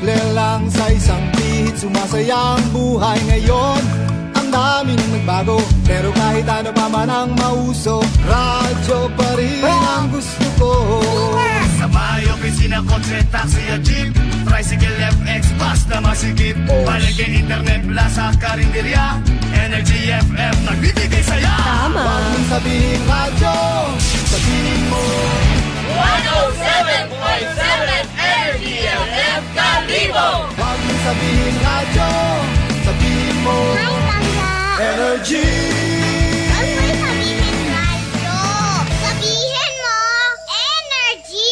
Lelang sa isang pihit, sumasaya ang buhay ngayon. Ang dami nang nagbago, pero kahit ano pa man ang mauso, radyo pa rin ang gusto ko. Sa bahay, opisina, kotse, taxi at jeep, tricycle, FX, bus na masigip, palengke, internet, plaza, karinderya, Energy FM, nagbibigay saya. Tama. Huwag mong sabihin radyo, sabihin mo 107.7 Energy FM Kalibo. Huwag mong sabihin radyo, sabihin mo Ay, tanda. Energy. Huwag mo sabihin radyo. Sabihin mo, energy.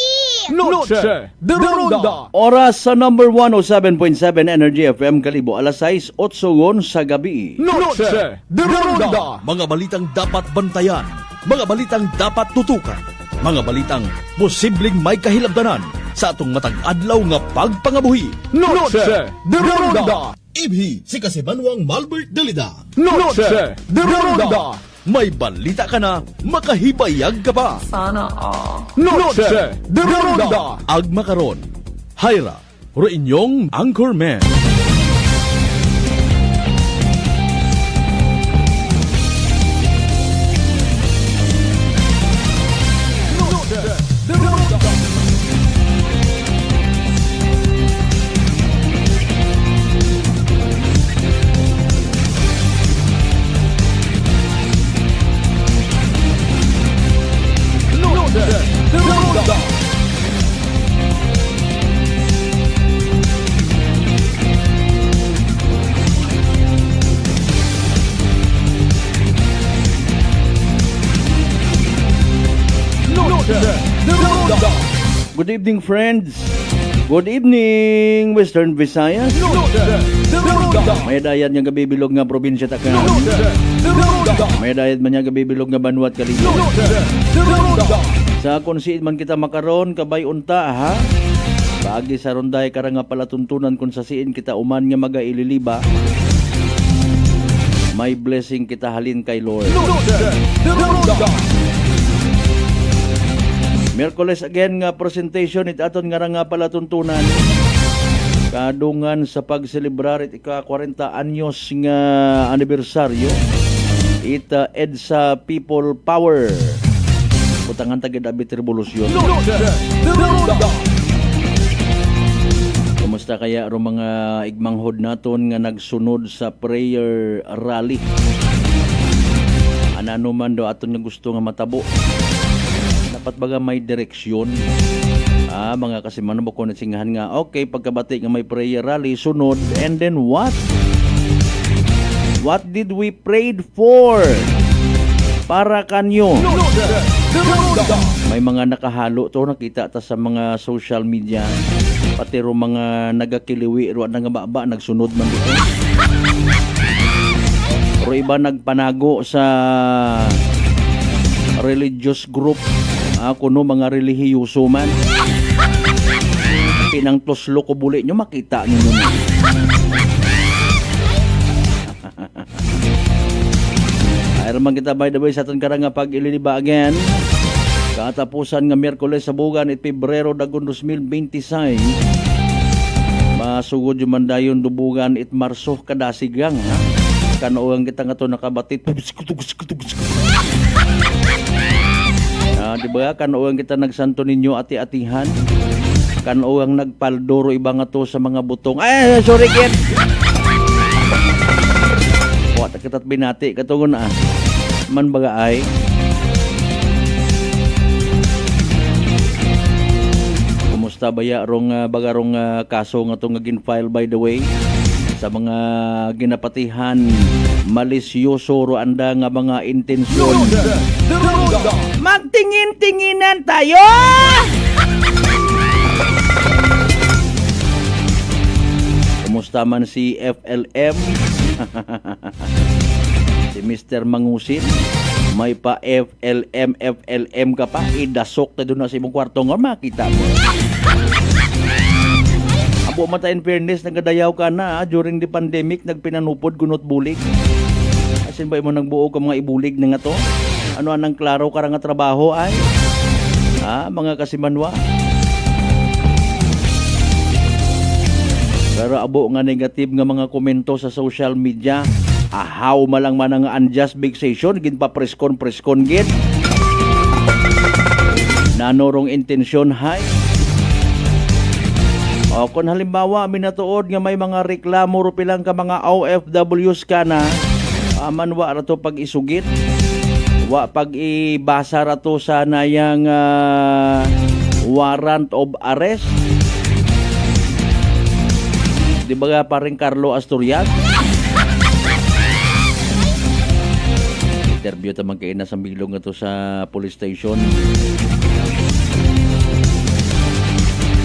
Noche de Ronda. Oras sa number 107.7 Energy FM Kalibo, alas 6:08 sa gabi. Noche de Ronda. Mga balitang dapat bantayan, mga balitang dapat tutukan, mga balitang posibleng may kahilabdanan sa atong matag adlaw nga pagpangabuhi. Noche de Ronda. Ibhi si Kasibanwang Malbert Dalida. Noche de Ronda. May balita ka na, makahibayag ka pa. Noche de Ronda. Agma karon, Hyra, ro inyong Anchorman. Good evening, friends. Good evening, Western Visayas. May dayat nga gabibilog nga probinsya Tacna. May dayat man nga gabibilog nga Banwat Kalibo. Sa konsiid man kita makaron kabay unta ha. Paagi sa ronday kara nga palatuntunan kung sa siin kita uman nga magaililiba. May blessing kita halin kay Lord. Miyerkules again nga presentation it aton nga palatuntunan. Kadungan sa pagselebrar it ika-40 anyos nga anibersaryo. Ita EDSA People Power. Putangan tagid abit revolusyon. Kumusta kaya ro mga igmanghod naton nga nagsunod sa prayer rally? Ano man do aton nga gusto nga matabo. Dapat baga may direksyon. Mga kasimano mo ko nasingahan nga, okay, pagkabati nga may prayer rally, sunod, and then what? What did we prayed for? Para kanyo. May mga nakahalo to, nakita ta sa mga social media, pati ro mga nagakiliwi, ro nga baba, nagsunod man dito. Ro iba nagpanago sa religious group, kuno mga relihiyoso man. Pinang toslo ko buli nyo, makita nyo na. Ayra man kita by the way sa aton karang nga pag-ililiba again. Katapusan nga Miyerkules sa bugan it Pebrero dagon 2026. Masugod yung mandayon dubugan it Marso kadasigang ha. Kanuang kita nga to nakabatit. Diba kanuang kita nagsanto ninyo ati-atihan. Kanuang nagpaldoro iba nga to sa mga butong. Ay, sorry kid. Wata kitat binati katungon na. Man baga ay. Kumusta baya rong bagarong kaso nga to nga gin-file by the way sa mga ginapatihan malisyoso ro anda nga mga intensyon. Magtingin-tinginan tayo. Kumusta man si FLM? Si Mr. Mangusin, may pa FLM ka pa, idasok na doon na sa imong kwarto nga makita mo. Abo mata in fairness, nagadayaw ka na during the pandemic, nagpinanupod gunot bulig. Asin ba mo nagbuo ka mga ibulig na nga to? Ano anang klaro ka nga trabaho ay? Mga kasimanwa. Pero abo nga negative nga mga komento sa social media. Ahaw malang man ang unjust vexation, gin pa preskon gid. Nanorong intensyon hay. O kung halimbawa minatuod nga may mga reklamo ro pilang ka mga OFWs kana, manwa ra to pag isugit. Wa pag ibasa ra to sa nayang warrant of arrest. Di ba nga paring Carlo Asturias? Interview tamang kayo na sa bilog nga to sa police station.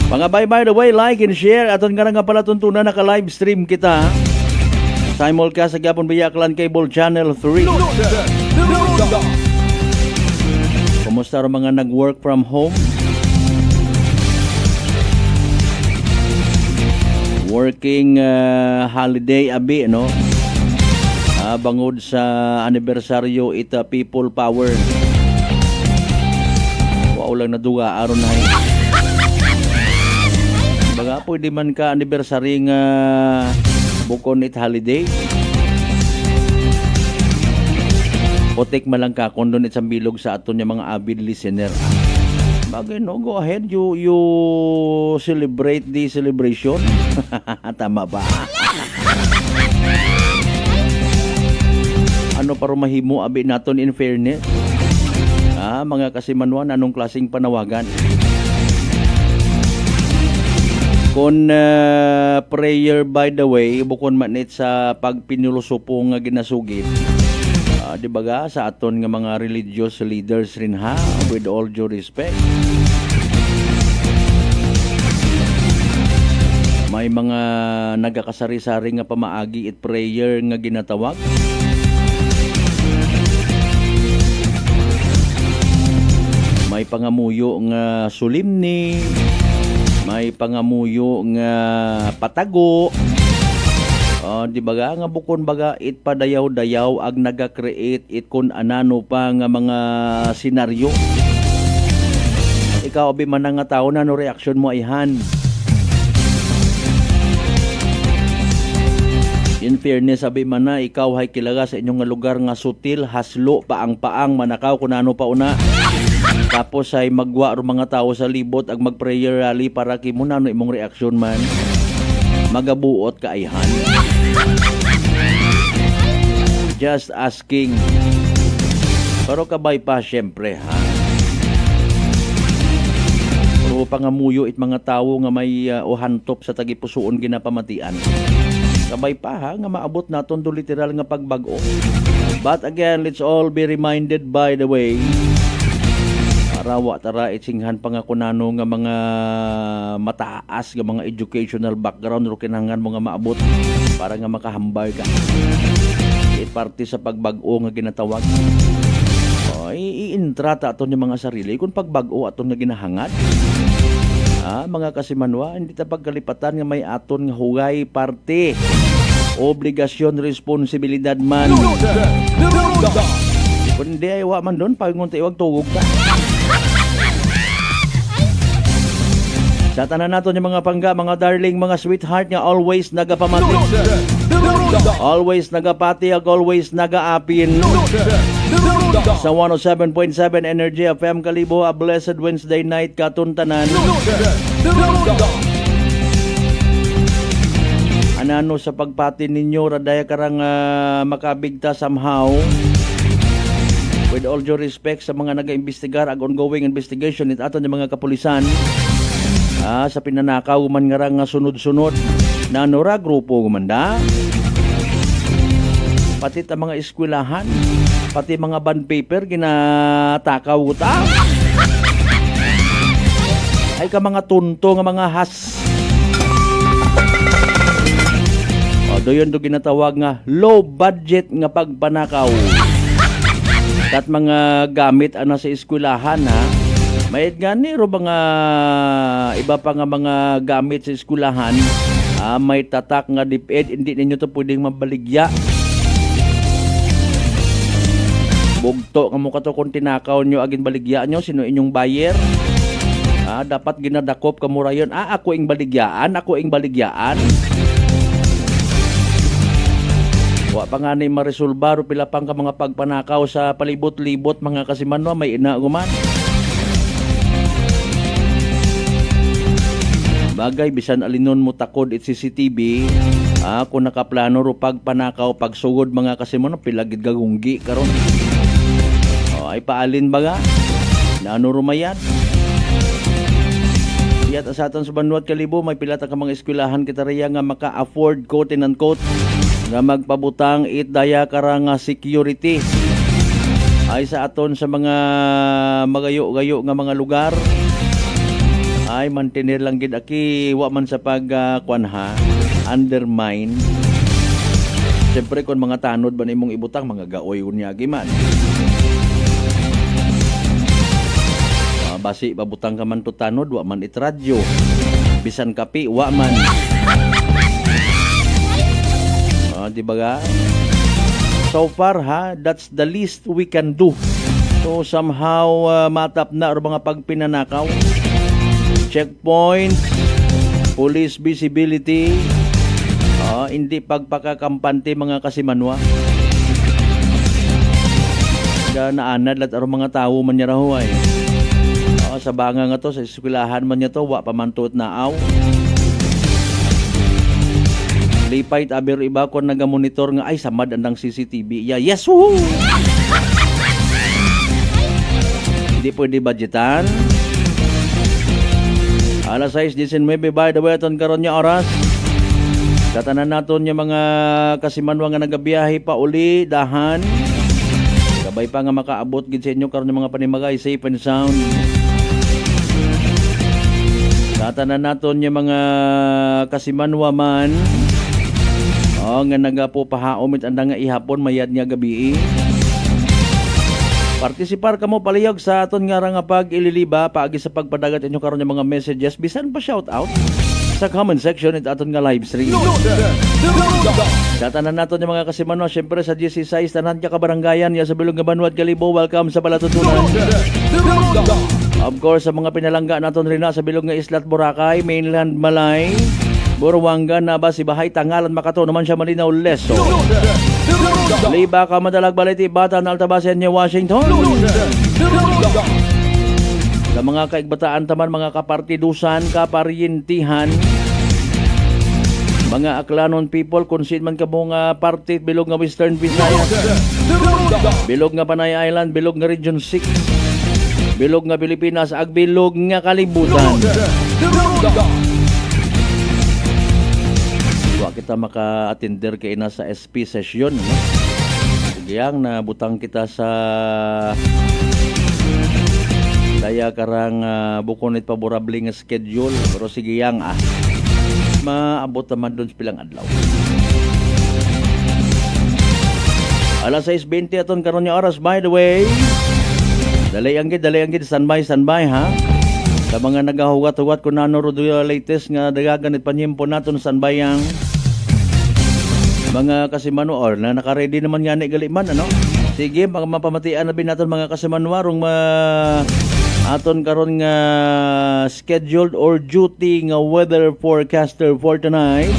Mga by the way, like and share aton nga pala tuntunan naka live stream kita. Simulcast sa Gapon Bayaklan Cable Channel 3. Kumusta ro mga nag-work from home? Working holiday abi no? Bangod sa anibersaryo ita People Power. Wow lang naduga aron na. Baga pwede man ka anniversary nga bukon it holiday. Potek malang ka kondon it sambilog sa aton yung mga avid listener. Bagay no, go ahead, you celebrate the celebration. Tama ba? Ano para mahimo abi naton in fairness? Mga kasimanwan, anong klaseng panawagan? Kung prayer by the way, bukon manit sa pagpinilusupo nga ginasugid. Di ba ga, sa aton nga mga religious leaders rin ha, with all due respect. May mga nagakasari-sari nga pamaagi at prayer nga ginatawag. May pangamuyo nga solemne, may pangamuyo nga patago. Di baga nga bukon baga it padayaw-dayaw ag naga-create it kun anano pa nga mga senaryo. Ikaw abi man nga tao na no reaction mo ayhan. In fairness abi man na ikaw hay kilaga sa inyong nga lugar nga sutil, haslo, paang-paang manakaw kun ano pa una. Tapos ay magwa ro mga tao sa libot ag mag-prayer rally para kimo na no imong reaksyon man. Magabuot ka ayhan. Just asking. Pero kabay pa syempre ha. Pero pangamuyo it mga tao nga may uhantop sa tagipusoon ginapamatian. Kabay pa ha nga maabot naton do literal nga pagbago. But again, let's all be reminded by the way. Arawa tara itsinghan pa nga kunano nga mga mataas nga mga educational background ro kinahanglan mo nga maabot para nga makahambal ka. Parte sa pagbago nga ginatawag. Iintrata aton yung mga sarili kung pagbago aton nga ginahangad. Mga kasimanwa, hindi ta pagkalipatan nga may aton nga hugay parte. Obligasyon, responsibilidad man. Kung hindi ay wa man doon, pagunta iwag tugog ka. Sa tanan naton yung mga pangga, mga darling, mga sweetheart nga always nagapamati. Always nagapati ag always nagaapin. Sa 107.7 Energy FM Kalibo, a blessed Wednesday night katuntanan. Anano sa pagpati ninyo radaya karang makabigta somehow. With all due respect sa mga naga-imbestigar ag ongoing investigation it aton yung mga kapulisan. Sa pinanakaw man nga nga sunod-sunod na nora grupo gumanda. Pati ta mga eskwelahan, pati mga bond paper ginatakaw utang. Ay ka mga tunto nga mga has. Doyon do ginatawag nga low budget nga pagpanakaw. Kat mga gamit ana sa eskwelahan ha. May gani ro mga iba pa nga mga gamit sa eskwelahan. May tatak nga DepEd, hindi ninyo to pwedeng mabaligya. Bugto nga mo kato kung tinakaw nyo agin baligya nyo, sino inyong buyer? Dapat ginadakop ka mo rayon. Ako ing baligyaan, ako ing baligyaan. Wa pa nga ni maresolba, pila pang ka mga pagpanakaw sa palibot-libot mga kasimanwa, may inaguman. Bagay, bisan alinon mo takod it CCTV, kung nakaplano ro pagpanakaw, pagsugod mga kasimanwa, pilagid gagunggi karon. Ay paalin baga, naano rumayan. Iyat sa aton sa Banwat Kalibo, may pilata ka mga eskwelahan kita riya nga maka-afford, quote and unquote, nga magpabutang itdaya kara nga security. Ay sa aton sa mga magayo-gayo nga mga lugar, ay mantenir lang gid aki, wa man sa undermine. Siyempre kung mga tanod ba nimong ibutang, mga gaoy unyagi man. Basi babutang ka man to tanod, wa man itradyo. Bisan kapi, wa man. Di ba ga? So far that's the least we can do. So somehow matap na or mga pagpinanakaw. Checkpoint, police visibility, hindi pagpakakampante mga kasimanwa. Naanad lat or mga tao man niya rahuay. Sa banga nga to, sa eskwelahan man niya to, wa pamantot na aw. Lipay aber iba ko nagamonitor nga ay samad andang CCTV. Yes, woo! Hindi pwede budgetan. Alas 6:19 by the way aton karon nya oras. Tatanan naton nya mga kasimanwa nga nagabiyahe pa uli dahan. Kabay pa nga makaabot gid sa inyo karon nya mga panimagay safe and sound. Tatanan naton nya mga kasimanwa man. Nga nagapo pahaomit anda nga ihapon mayad nga gabi. Partisipar kamo palihog sa aton nga nga pag-ililiba paagi sa pagpadagat inyo karon nga mga messages bisan pa shout out sa comment section at aton nga live stream. Tatanan naton yung mga kasimanwa syempre sa GC6 tanan ka kabaranggayan ya sa Bilog nga Banwat Kalibo, welcome sa Balatutunan. Of course sa mga pinalangga naton rin na sa Bilog nga Islat Boracay, Mainland Malay, Buruanga, Nabas, Sibahay, Tangalan, Makato naman siya Malinaw, Leso. Liba ka madalag baliti bata na Altabasan niya Washington. Sa mga kaigbataan taman, mga kapartidusan, kaparyintihan, mga Aklanon people, kunsin man ka mga party, bilog nga Western Visayas, bilog nga Panay Island, bilog nga Region 6, bilog nga Pilipinas, ag bilog nga kalibutan. Wa kita maka-attender kay ina sa SP session, no? Sigiyang na butang kita sa daya karang bukonit paborable nga schedule, pero sigiyang maabot naman doon sa pilang adlaw. Alas 6:20 aton karon nga oras, by the way. Dali ang gid standby ha. Sa mga nagahugat-hugat ko nano ro latest nga dagagan it panyimpo naton standby ang mga kasimanwa or na naka-ready naman nga ni galiman, ano? Sige, mapamatian na bin naton mga kasimanwa rong aton karon nga scheduled or duty nga weather forecaster for tonight.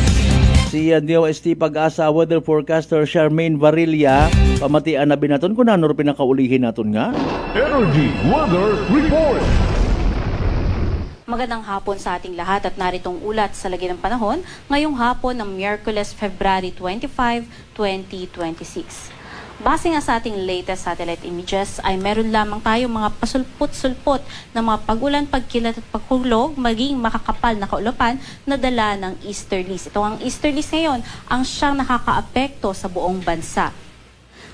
Si DOST Pag-asa weather forecaster Charmaine Varilla, pamatian na bin naton kung ano pinakaulihin naton nga Energy Weather Report. Magandang hapon sa ating lahat at naritong ulat sa lagi ng panahon ngayong hapon ng Miyerkules, February 25, 2026. Base nga sa ating latest satellite images ay meron lamang tayong mga pasulpot-sulpot na mga pag-ulan, pagkilat at pagkulog maging makakapal na kaulapan na dala ng easterlies. Ito ang easterlies ngayon ang siyang nakakaapekto sa buong bansa.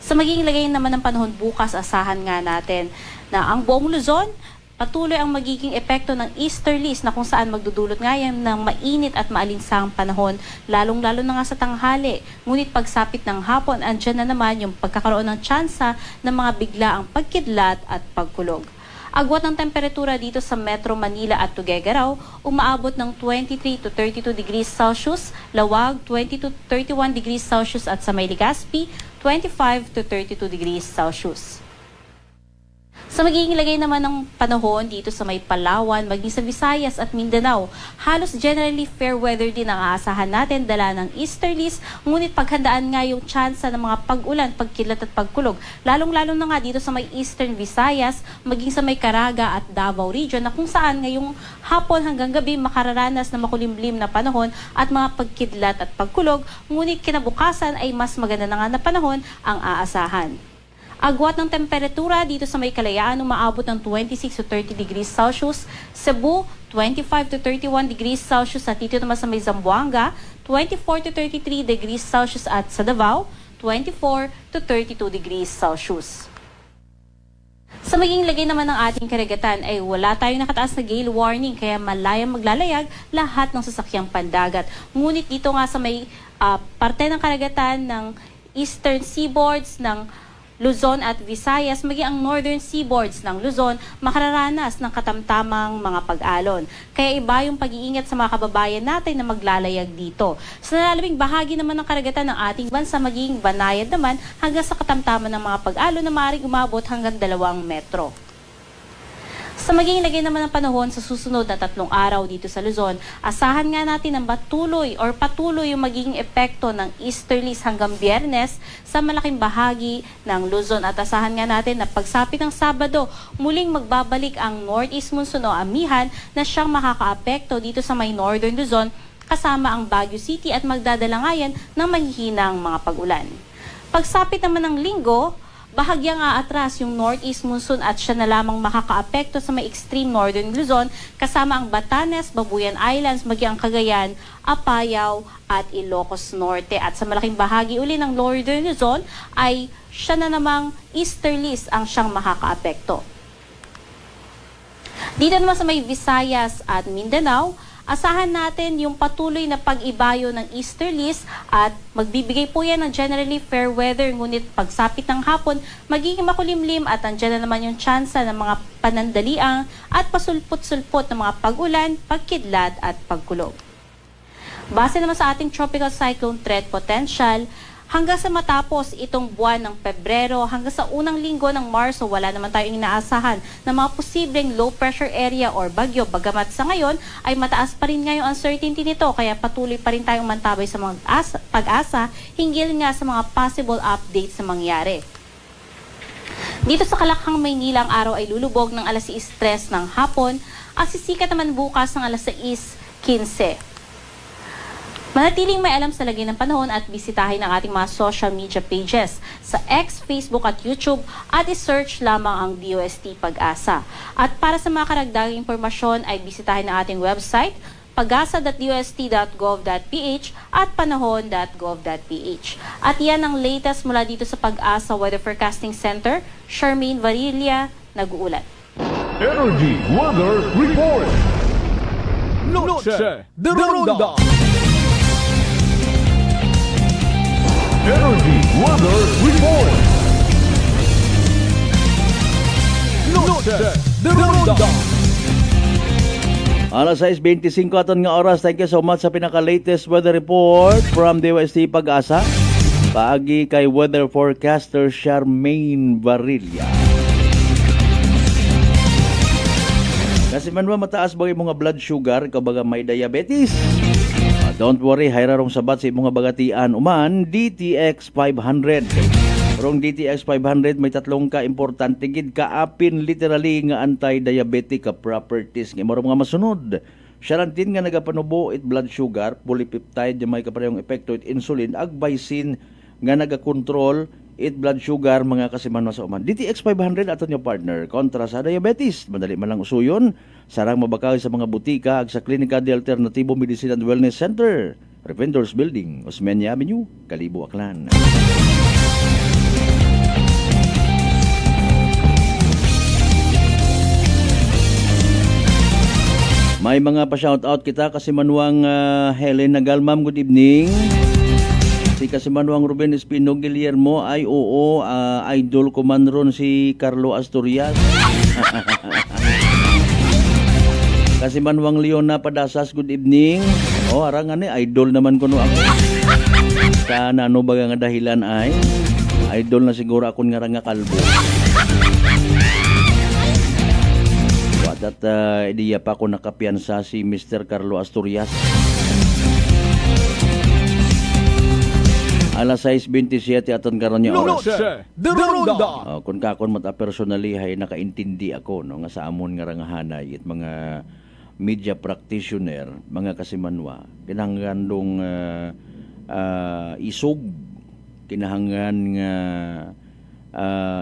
Sa magiging lagay naman ng panahon bukas, asahan nga natin na ang buong Luzon patuloy ang magiging epekto ng easterlies na kung saan magdudulot nga yan ng mainit at maalinsang panahon, lalong-lalo na nga sa tanghali. Ngunit pagsapit ng hapon, andyan na naman yung pagkakaroon ng tsansa ng mga biglaang pagkidlat at pagkulog. Agwat ng temperatura dito sa Metro Manila at Tuguegarao, umaabot ng 23 to 32 degrees Celsius, Lawag 20 to 31 degrees Celsius at sa May Legazpi 25 to 32 degrees Celsius. Sa magiging lagay naman ng panahon dito sa may Palawan, maging sa Visayas at Mindanao, halos generally fair weather din ang aasahan natin dala ng easterlies, ngunit paghandaan nga yung tsansa ng mga pag-ulan, pagkilat at pagkulog. Lalong-lalo na nga dito sa may Eastern Visayas, maging sa may Caraga at Davao region na kung saan ngayong hapon hanggang gabi makararanas na makulimlim na panahon at mga pagkidlat at pagkulog, ngunit kinabukasan ay mas maganda na nga na panahon ang aasahan. Agwat ng temperatura dito sa may Kalayaan umaabot ng 26 to 30 degrees Celsius, Cebu 25 to 31 degrees Celsius at dito naman sa may Zamboanga 24 to 33 degrees Celsius at sa Davao 24 to 32 degrees Celsius. Sa maging lagay naman ng ating karagatan ay wala tayong nakataas na gale warning kaya malayang maglalayag lahat ng sasakyang pandagat. Ngunit dito nga sa may parte ng karagatan ng eastern seaboards ng Luzon at Visayas, maging ang northern seaboards ng Luzon, makararanas ng katamtamang mga pag-alon. Kaya iba yung pag-iingat sa mga kababayan natin na maglalayag dito. Sa nalalabing bahagi naman ng karagatan ng ating bansa, magiging banayad naman hanggang sa katamtaman ng mga pag-alon na maaaring umabot hanggang 2 metro. Sa magiging lagay naman ng panahon sa susunod na 3 araw dito sa Luzon, asahan nga natin ang patuloy yung magiging epekto ng easterlies hanggang Biyernes sa malaking bahagi ng Luzon. At asahan nga natin na pagsapit ng Sabado, muling magbabalik ang northeast monsoon o amihan na siyang makakaapekto dito sa may northern Luzon kasama ang Baguio City at magdadala nga yan ng mahihinang mga pag-ulan. Pagsapit naman ng Linggo, bahagyang aatras yung northeast monsoon at siya na lamang makakaapekto sa may extreme northern Luzon kasama ang Batanes, Babuyan Islands, maging ang Cagayan, Apayao at Ilocos Norte. At sa malaking bahagi uli ng northern Luzon ay siya na namang easterlies ang siyang makakaapekto. Dito naman sa may Visayas at Mindanao, asahan natin yung patuloy na pag-ibayo ng easterlies at magbibigay po yan ng generally fair weather, ngunit pagsapit ng hapon, magiging makulimlim at andyan na naman yung tsansa ng mga panandaliang at pasulpot-sulpot ng mga pag-ulan, pagkidlat at pagkulog. Base naman sa ating tropical cyclone threat potential, hanggang sa matapos itong buwan ng Pebrero, hanggang sa unang linggo ng Marso, wala naman tayong inaasahan na mga posibleng low pressure area or bagyo. Bagamat sa ngayon ay mataas pa rin nga yung uncertainty nito, kaya patuloy pa rin tayong mantabay sa mga pag-asa hinggil nga sa mga possible updates na mangyari. Dito sa Kalakhang, Maynila, ang araw ay lulubog ng alas 6:03 ng hapon at sisikat naman bukas ng alas 6:15. Manatiling may alam sa lagay ng panahon at bisitahin ang ating mga social media pages sa X, Facebook at YouTube at i-search lamang ang DOST Pag-asa. At para sa mga karagdagang impormasyon ay bisitahin ang ating website pagasa.dost.gov.ph at panahon.gov.ph. At yan ang latest mula dito sa Pag-asa Weather Forecasting Center. Charmaine Varilla, nag-uulat. Energy Weather Report. Noche de Ronda. Energy Weather Report. Noche de Ronda. Alas 6:25 aton nga oras. Thank you so much sa pinaka-latest weather report from DOST Pag-asa. Paagi kay weather forecaster Charmaine Varilla. Kasi man ba mataas ba yung mga blood sugar, kabaga may diabetes? Don't worry, hayrarong sabat sa imong bagatian uman, DTX 500. Rong DTX 500 may 3 ka importante gid kaapin literally nga anti-diabetic ka properties nga maro mga masunod. Xarantin nga nagapanubo it blood sugar, polypeptide nga may kaparehong epekto it insulin, agbaysin nga nagakontrol it blood sugar mga kasiman sa uman. DTX 500 aton yung partner kontra sa diabetes. Madali man lang usuyon. Sarang mabakaw sa mga butika ag sa Klinika de Alternativo Medicine and Wellness Center, Revendors Building, Osmeña Avenue, Kalibo, Aklan. May mga pa-shoutout kita kasi manuang Helen Nagalmam, good evening. Si Kasimanuang Ruben Espino Guillermo ay oo, idol ko man ron si Carlo Asturias. Kasimanuang Leona Padasas, good evening. Oh, arangan idol naman ko no ako. Sana ano baga nga dahilan ay idol na siguro akon nga ranga kalbo. at idiya pa ako nakapiyansa si Mr. Carlo Asturias. Alas 6:27 aton karon niya oras. The Ronda. Kung kakon mata personally hay nakaintindi ako no nga sa amon nga rangahanay it mga media practitioner, mga kasimanwa kinahanglan isog kinahanglan nga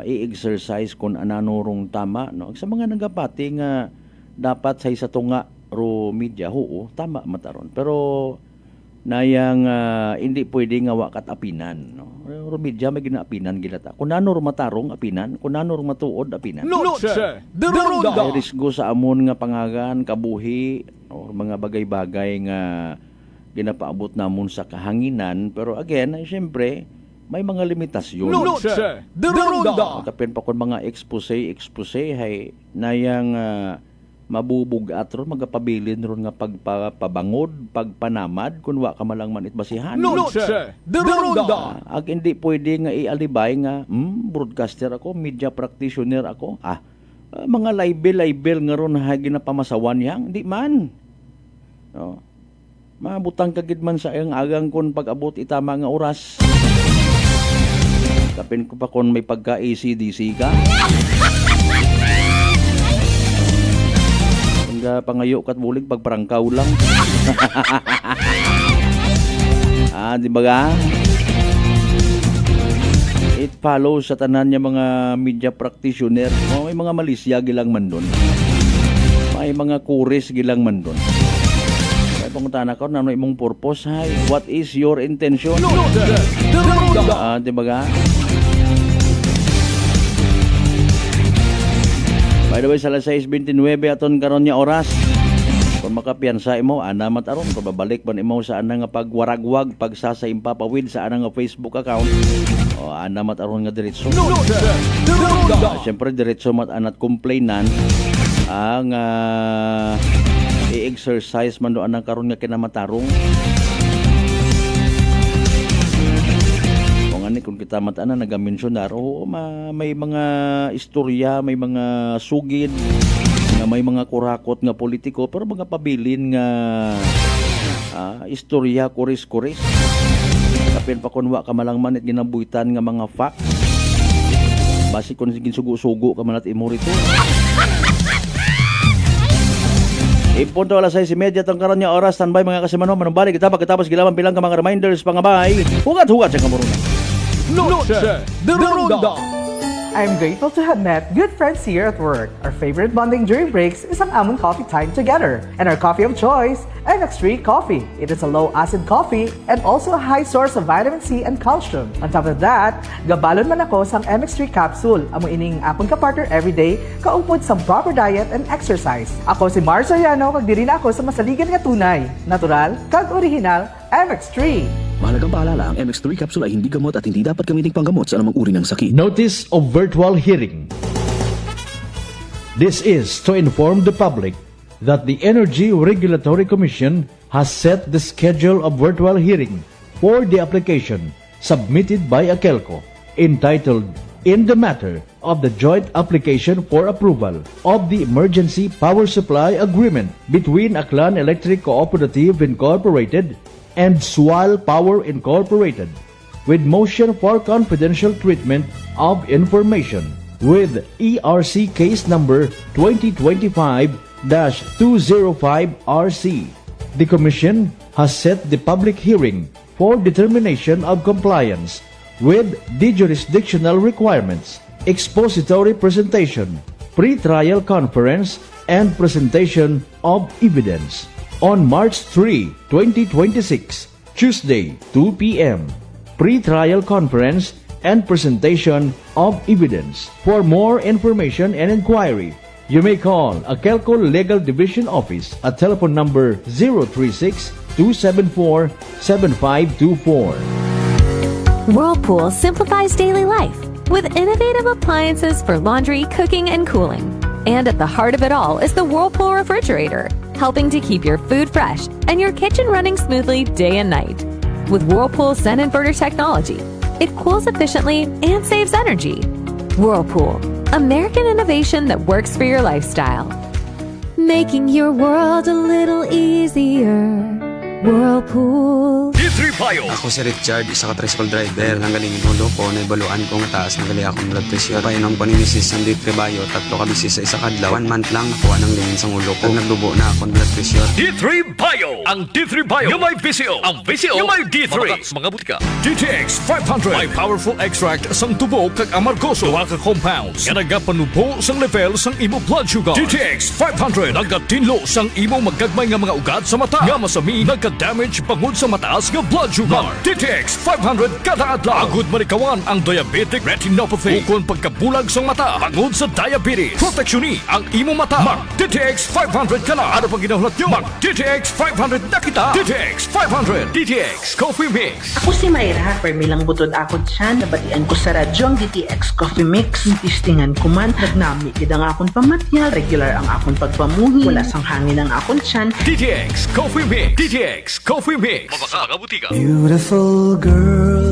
i-exercise kung ananurong tama no sa mga nagapati nga dapat sa isa tunga ro media oo tama mataron pero nayang hindi pwede nga wakat apinan no ro media may ginaapinan gilata kun nanor matarong apinan kun nanor matuod apinan The Ronda. ay risgo sa amon nga pangagan kabuhi o mga bagay-bagay nga ginapaabot namon sa kahanginan pero again ay syempre may mga limitasyon The Ronda. kapin pa kun mga expose hay nayang mabubog atron magapabilin ron nga pagpabangod pagpanamad kun wa ka malang manit basihan The Ronda. ag hindi pwede nga ialibay nga broadcaster ako media practitioner ako mga label nga ron ha ginapamasawan yang di man no mabutang kagid man sa ang agang kun pag-abot itama nga oras kapin ko pa kun may pagka ACDC ka pangayo kat bulig pagparangkaw lang. Di ba ga? It follows sa tanan niya mga media practitioner. May mga malisya gilang man doon. May mga kuris gilang man doon. May pangutana ko, ano imong purpose? Hay? What is your intention? Di ba ga? By the way, sa alas 6:29 aton karon nya oras. Kung makapiyansa imo, ana mataron kung babalik man imo sa ana nga pagwaragwag, pagsasaimpa pawid sa ana nga Facebook account. O ana mataron nga diretso. Siyempre diretso mat anat complainan ang i-exercise man do anang karon nga kinamatarong. Kung kita matana naga-mensionar may mga istorya, may mga sugid nga may mga kurakot nga politiko pero mga pabilin nga istorya kuris-kuris kapin pa kun wa ka malang manit ginabuhitan nga mga fact basi kun ginsugo-sugo ka manat imo rito. Ipunto alas 6:30 tong karon nya oras standby mga kasimano manubalik kita pagkatapos gilaman bilang ka mga reminders pangabay hugat-hugat sa kamuruna. The Ronda. I'm grateful to have met good friends here at work. Our favorite bonding during breaks is ang amon coffee time together. And our coffee of choice, MX3 Coffee. It is a low-acid coffee and also a high source of vitamin C and calcium. On top of that, gabalon man ako sa MX3 capsule. Amo ining apon ka partner everyday, kaupod sa proper diet and exercise. Ako si Mars Soriano, kag diri na ako sa masaligan nga tunay, natural, kag original, MX3. Mahalagang paalala, ang MX3 capsule ay hindi gamot at hindi dapat gamiting panggamot sa anumang uri ng sakit. Notice of virtual hearing. This is to inform the public that the Energy Regulatory Commission has set the schedule of virtual hearing for the application submitted by AKELCO entitled in the matter of the joint application for approval of the Emergency Power Supply Agreement between Aklan Electric Cooperative Incorporated and Sual Power Incorporated, with motion for confidential treatment of information with ERC case number 2025-205RC. The Commission has set the public hearing for determination of compliance with the jurisdictional requirements, expository presentation, pre-trial conference, and presentation of evidence on March 3, 2026, Tuesday, 2 p.m. Pre-trial conference and presentation of evidence. For more information and inquiry, you may call AKELCO Legal Division Office at telephone number 036-274-7524. Whirlpool simplifies daily life with innovative appliances for laundry, cooking, and cooling. And at the heart of it all is the Whirlpool refrigerator, helping to keep your food fresh and your kitchen running smoothly day and night. With Whirlpool Sun Inverter technology, it cools efficiently and saves energy. Whirlpool, American innovation that works for your lifestyle. making your world a little easier. Whirlpool. D3 Bio. Ako si Richard, isa ka tricycle driver. Nang galing inulo ko, naibaluan ko nga taas na gali akong blood pressure. Painong paninisis ng D3 Bio, 3 ka bisis sa isa kadlaw. 1 month lang nakuha ng lingin sa ulo ko. Nagdubo na akong blood pressure. D3 Bio. Ang D3 Bio yung may VCO. Ang VCO yung may D3. Mga butika. DTX 500. May powerful extract sang tubo kag amargoso. Duha ka compounds. Nga nagapanubo sang level sang imo blood sugar. DTX 500. Nagatinlo sang imo magagmay nga mga ugat sa mata. Nga masami nagka-damage pangod sa mataas nga blood sugar. DTX 500 kada adlaw. Agud marikawan ang diabetic retinopathy. Ukon pagkabulag sang mata pangod sa diabetes. Proteksyon ni ang imo mata. Mag DTX 500 kana. Ano pang ginahulat nyo? Mag DTX 500 na kita. DTX 500. DTX Coffee Mix. Ako si Mayra, permilang butod ako dyan, nabatian ko sa radyo ang DTX Coffee Mix. Tistingan ko man, nagnami kid ang akong pamatyal, regular ang akong pagpamuhi, wala sang hangin ang akong tiyan. DTX Coffee Mix. DTX Coffee Mix. Mabaka butika. Beautiful girl.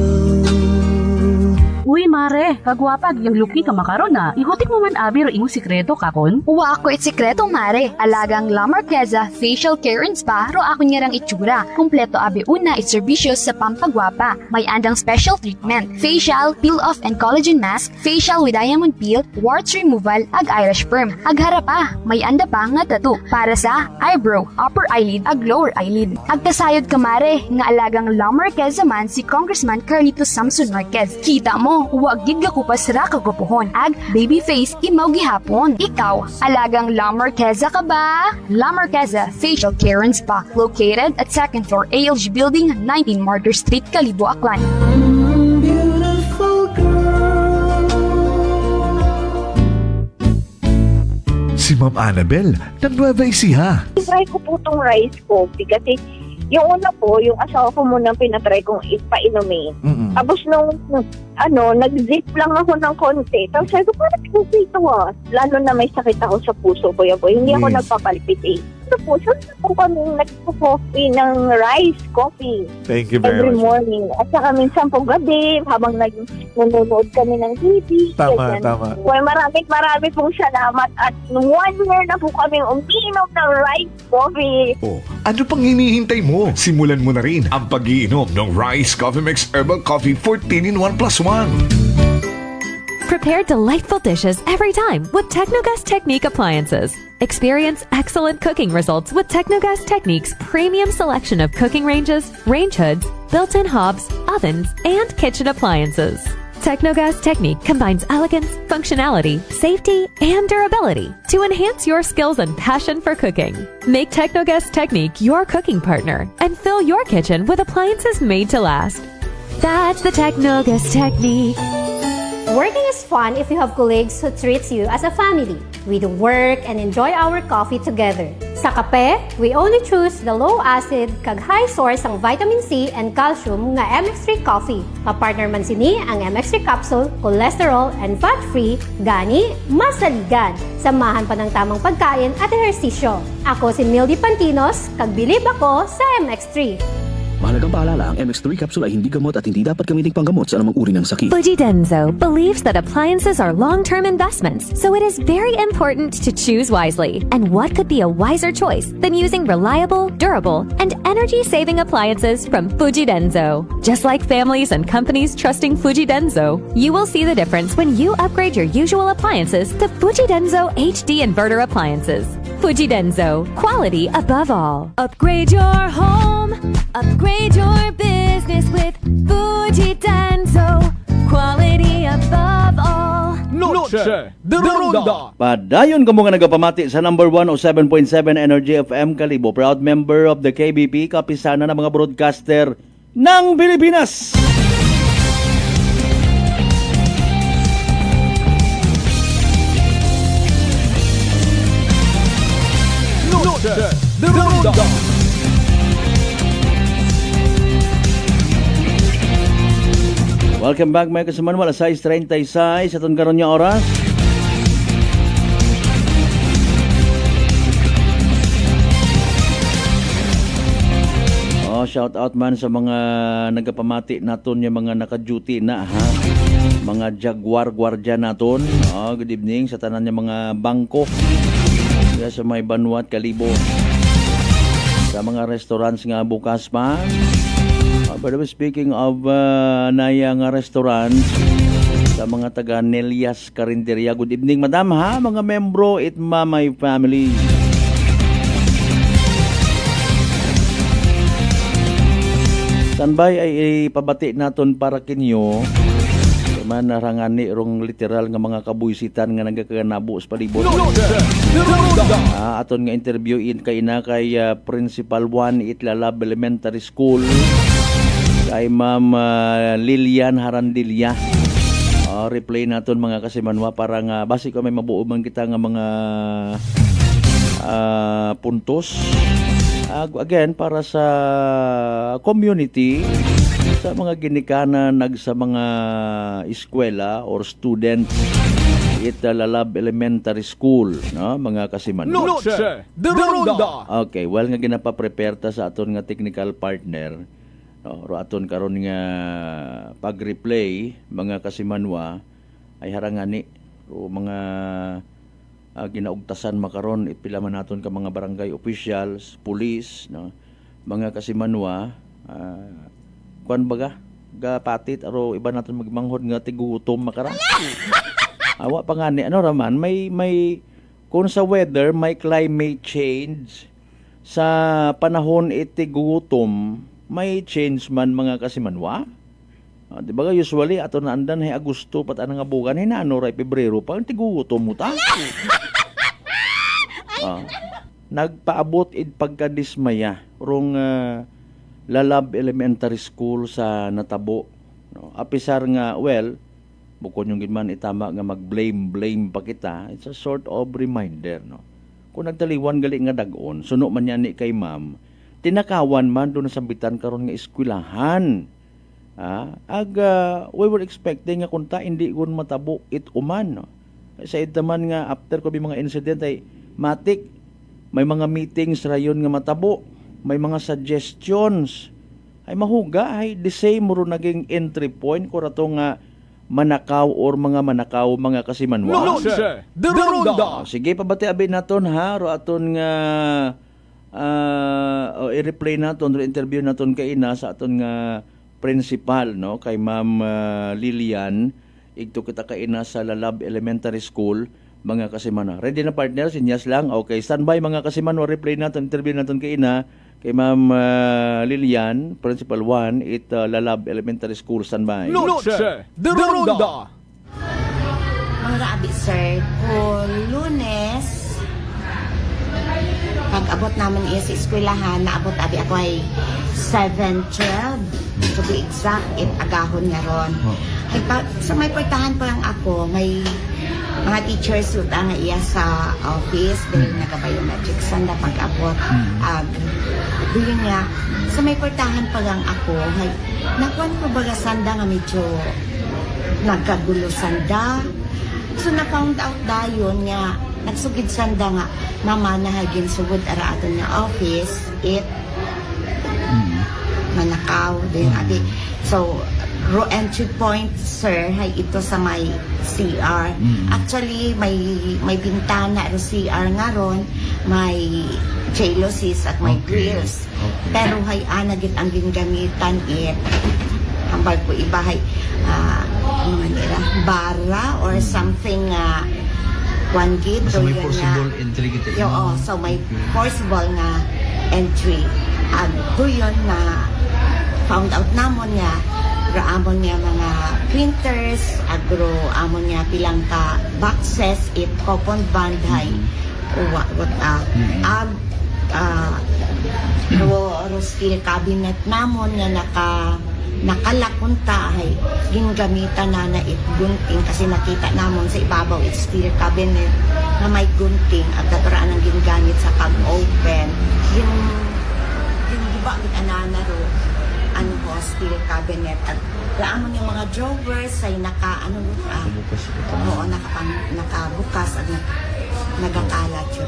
Uy, mare, kagwapag, yung luki ka makaron na. Igutik mo man abi ro imo sikreto kakon. Uwa ako sikreto, mare. Alagang La Marqueza Facial Care and Spa ro ako niyarang itsura. Kompleto abi una itserbisyos sa pampagwapa. May andang special treatment, facial, peel-off and collagen mask, facial with diamond peel, warts removal, ag eyelash perm. Ag harapa, may anda pa nga tattoo para sa eyebrow, upper eyelid, ag lower eyelid. Ag kasayod ka, mare, nga alagang La Marqueza man si Congressman Carlito Samson Marquez. Kita mo, huwag gid ko pa sira kagupuhon. Ag baby face imaw gihapon. Ikaw, alagang La Marqueza ka ba? La Marqueza Facial Care and Spa, located at 2nd floor ALG Building, 19 Martyr Street, Kalibo, Aklan. Beautiful girl. Si Ma'am Annabel, ng Nueva Ecija. Try ko po itong rice coffee kasi yung una po, yung asawa ko munang pinatry kong ipainumin. Tapos nung, nag-zip lang ako ng konti. Tapos sabi ko, parang kasi ito Lalo na may sakit ako sa puso ko. Hindi ako nagpapalpit eh. Po, saan po kami nagpo-coffee ng rice coffee. Thank you very every much. morning. At saka minsan po gabi, habang nanonood kami ng TV. Tama, ganyan. tama. Well, marami pong salamat. At 1 year na po kami umiinom ng rice coffee. Oh, ano pang hinihintay mo? Simulan mo na rin ang pag-iinom ng Rice Coffee Mix Herbal Coffee 14-in-1+1. Prepare delightful dishes every time with Technogas Technique appliances. Experience excellent cooking results with Technogas Technique's premium selection of cooking ranges, range hoods, built-in hobs, ovens, and kitchen appliances. Technogas Technique combines elegance, functionality, safety, and durability to enhance your skills and passion for cooking. Make Technogas Technique your cooking partner and fill your kitchen with appliances made to last. That's the Technogas Technique. Working is fun if you have colleagues who treats you as a family. We do work and enjoy our coffee together. Sa kape, we only choose the low-acid kag high source ang vitamin C and calcium nga MX3 coffee. Kapartner man sini ang MX3 capsule, cholesterol and fat-free, gani, masaligan. Samahan pa ng tamang pagkain at ehersisyo. Ako si Mildy Pantinos, kag bilib ako sa MX3. Mahalagang paalala, ang MX3 capsule ay hindi gamot at hindi dapat gamiting panggamot sa anumang uri ng sakit. Fujidenzo believes that appliances are long-term investments, so it is very important to choose wisely. And what could be a wiser choice than using reliable, durable, and energy-saving appliances from Fujidenzo? Just like families and companies trusting Fujidenzo, you will see the difference when you upgrade your usual appliances to Fujidenzo HD inverter appliances. Fujidenzo, quality above all. Upgrade your home. Upgrade your business with Fujidenzo. Quality above all. Noche de Ronda. Padayon ka mo nga nagapamati sa number 1 o 7.7 Energy FM Kalibo. Proud member of the KBP, kapisana ng mga broadcaster ng Pilipinas. Noche de Ronda. Welcome back mga kasumanwal, alas 6:36 atong karon nga oras. Shout out man sa mga nagapamati naton yung mga naka-duty na ha. Mga Jaguar Guardia naton. Good evening sa tanan yung mga bangko. sa may Banwat, Kalibo. Sa mga restaurants nga bukas pa. By the way, speaking of naya nga restaurant, sa mga taga Nelias Carinderia, good evening madam ha, mga membro it Mamay family. Standby ay ipabati naton para kinyo. Man narangani rong literal nga mga kabuisitan nga nagkakanabo sa palibot. Aton nga interviewin kay na kay Principal 1 Itlalab Elementary School kay Ma'am Lilian Harandilla. Replay naton mga kasimanwa para nga basi ko may mabuo man kita nga mga puntos. Again para sa community, sa mga ginikanan sa mga eskwela or student Itlalab Elementary School, no mga kasiman. Okay, well nga ginapaprepare ta sa aton nga technical partner, no, ro aton karon nga pag-replay mga kasimanwa ay harangani ro mga ginaugtasan makaron ipila man naton ka mga barangay officials, police, no, mga kasimanwa kuan baga gapatit aro iba naton magmanghod nga tigutom makaron. Awa pa nga ni ano raman may kung sa weather may climate change sa panahon itigutom may change man mga kasimanwa. Di ba usually ato na andan hay Agosto pat anang nga bukan hinano ray Pebrero pa tigutom mo ta. Nagpaabot id pagkadismaya rong Lalab Elementary School sa Natabo, no? Apisar nga well bukod yung ginman itama nga mag-blame pa kita, it's a sort of reminder, no? Kung nagtaliwan gali nga dagon suno man yan ni kay ma'am tinakawan man doon sa sambitan karon nga eskwelahan. We were expecting nga kunta hindi gun matabo it uman, no? Sa itaman nga after ko bi mga incident ay matik may mga meetings rayon nga matabo, may mga suggestions ay mahuga ay the same ro naging entry point ko rato nga manakaw or mga manakaw mga kasimanwa. Sige pabati abi naton ha ro aton nga i-replay naton ro interview naton kay ina sa aton nga principal, no, kay Ma'am Lilian igto kita kay ina sa Lalab Elementary School mga kasimanwa. Ready na partner sinyas lang. Okay, standby mga kasimanwa, replay naton interview naton kay ina kay Ma'am Lilian, Principal 1 Lalab Elementary School. Standby. Mga abi sir, kung Lunes pag-abot naman iya sa eskwelahan, naabot abi ako ay 7:12 to be exact, agahon nga ron. So may portahan pa lang ako, may mga teachers nga iya sa office dahil naka-biometric sanda pag-abot. Doon nga, sa may portahan pa lang ako, nakuan ko baga sanda nga medyo nagkagulo sanda. So na-found out dayon nga, nagsugid sanda nga, mama na hagin sugod ara aton nga office, manakaw din adi. So, entry point, sir, hay ito sa may CR. Actually, may bintana ro CR nga ron, may jealousies at may grills. Pero hay anagit ang gingamitan hambal ko iba hay bara or something one gate. So may possible entry kita. So may possible nga entry. Doon na found out namon nga amon niya mga printers, amon niya pilang ka boxes, coupon band hay steel cabinet namon nga nakalakunta ay gingamitan na gunting kasi nakita namon sa ibabaw steel cabinet na may gunting at katuraan ng ginagamit sa pag-open yung diba ananaro steel cabinet at gaamon yung mga drawers ay nakabukas at nagakalat yun.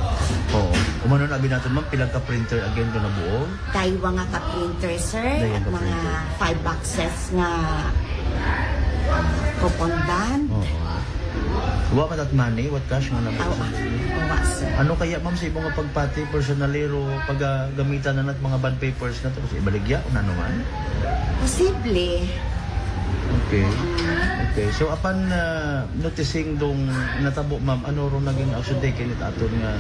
Umano na abi natin ma'am, pilang ka printer again doon na buo? Daiwa nga ka printer sir at mga 5 boxes nga coupon band. Wa ka that money, what cash nga naman? Wa, sir. Ano kaya ma'am sa ibang pagpati personalero pag gamitan na nat mga bond papers na to kasi ibaligya o naman? Posible. Okay. Okay. So apan noticing dong natabo ma'am, ano ro naging action taken it aton nga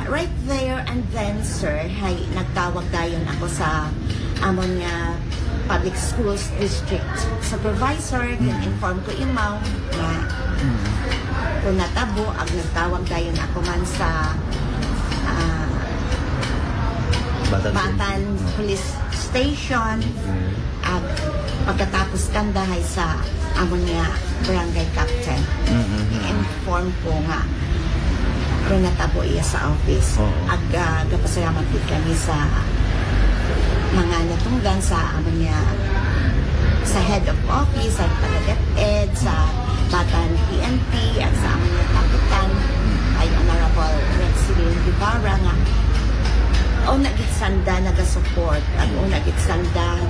Right there and then, sir, hay nagtawag dayon ako sa amon nga public schools district supervisor, inform ko imaw na kung natabo, ag nagtawag dayon ako man sa Batan Police Station. Ag pagkatapos kandahay sa amon nga barangay captain. I-inform ko nga kung natabo iya sa office. Ag gapasalamat po kami sa mga natunggan sa amon nga sa head of office, sa taga-DepEd, sa Batan PNP, at sa amon nga kapitan, ay Honorable Rexilin Guevara nga nagitsanda naga-support at nagitsanda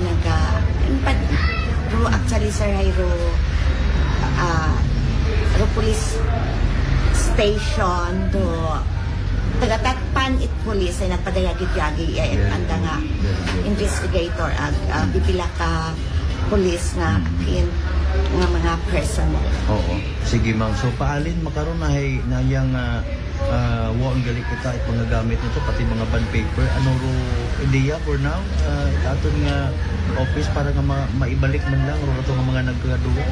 actually sir ay police station to taga-Tatpan it police ay nagpadayagid-yagi ay anda nga investigator at pipila ka police nga nga mga personnel. Oo. Sige ma'am. So paalin makaroon na hay na yang ang gali kita at mga gamit nito pati mga bond paper ano ro ideya for now aton nga office para nga maibalik man lang ro ato nga mga nagkaduwa.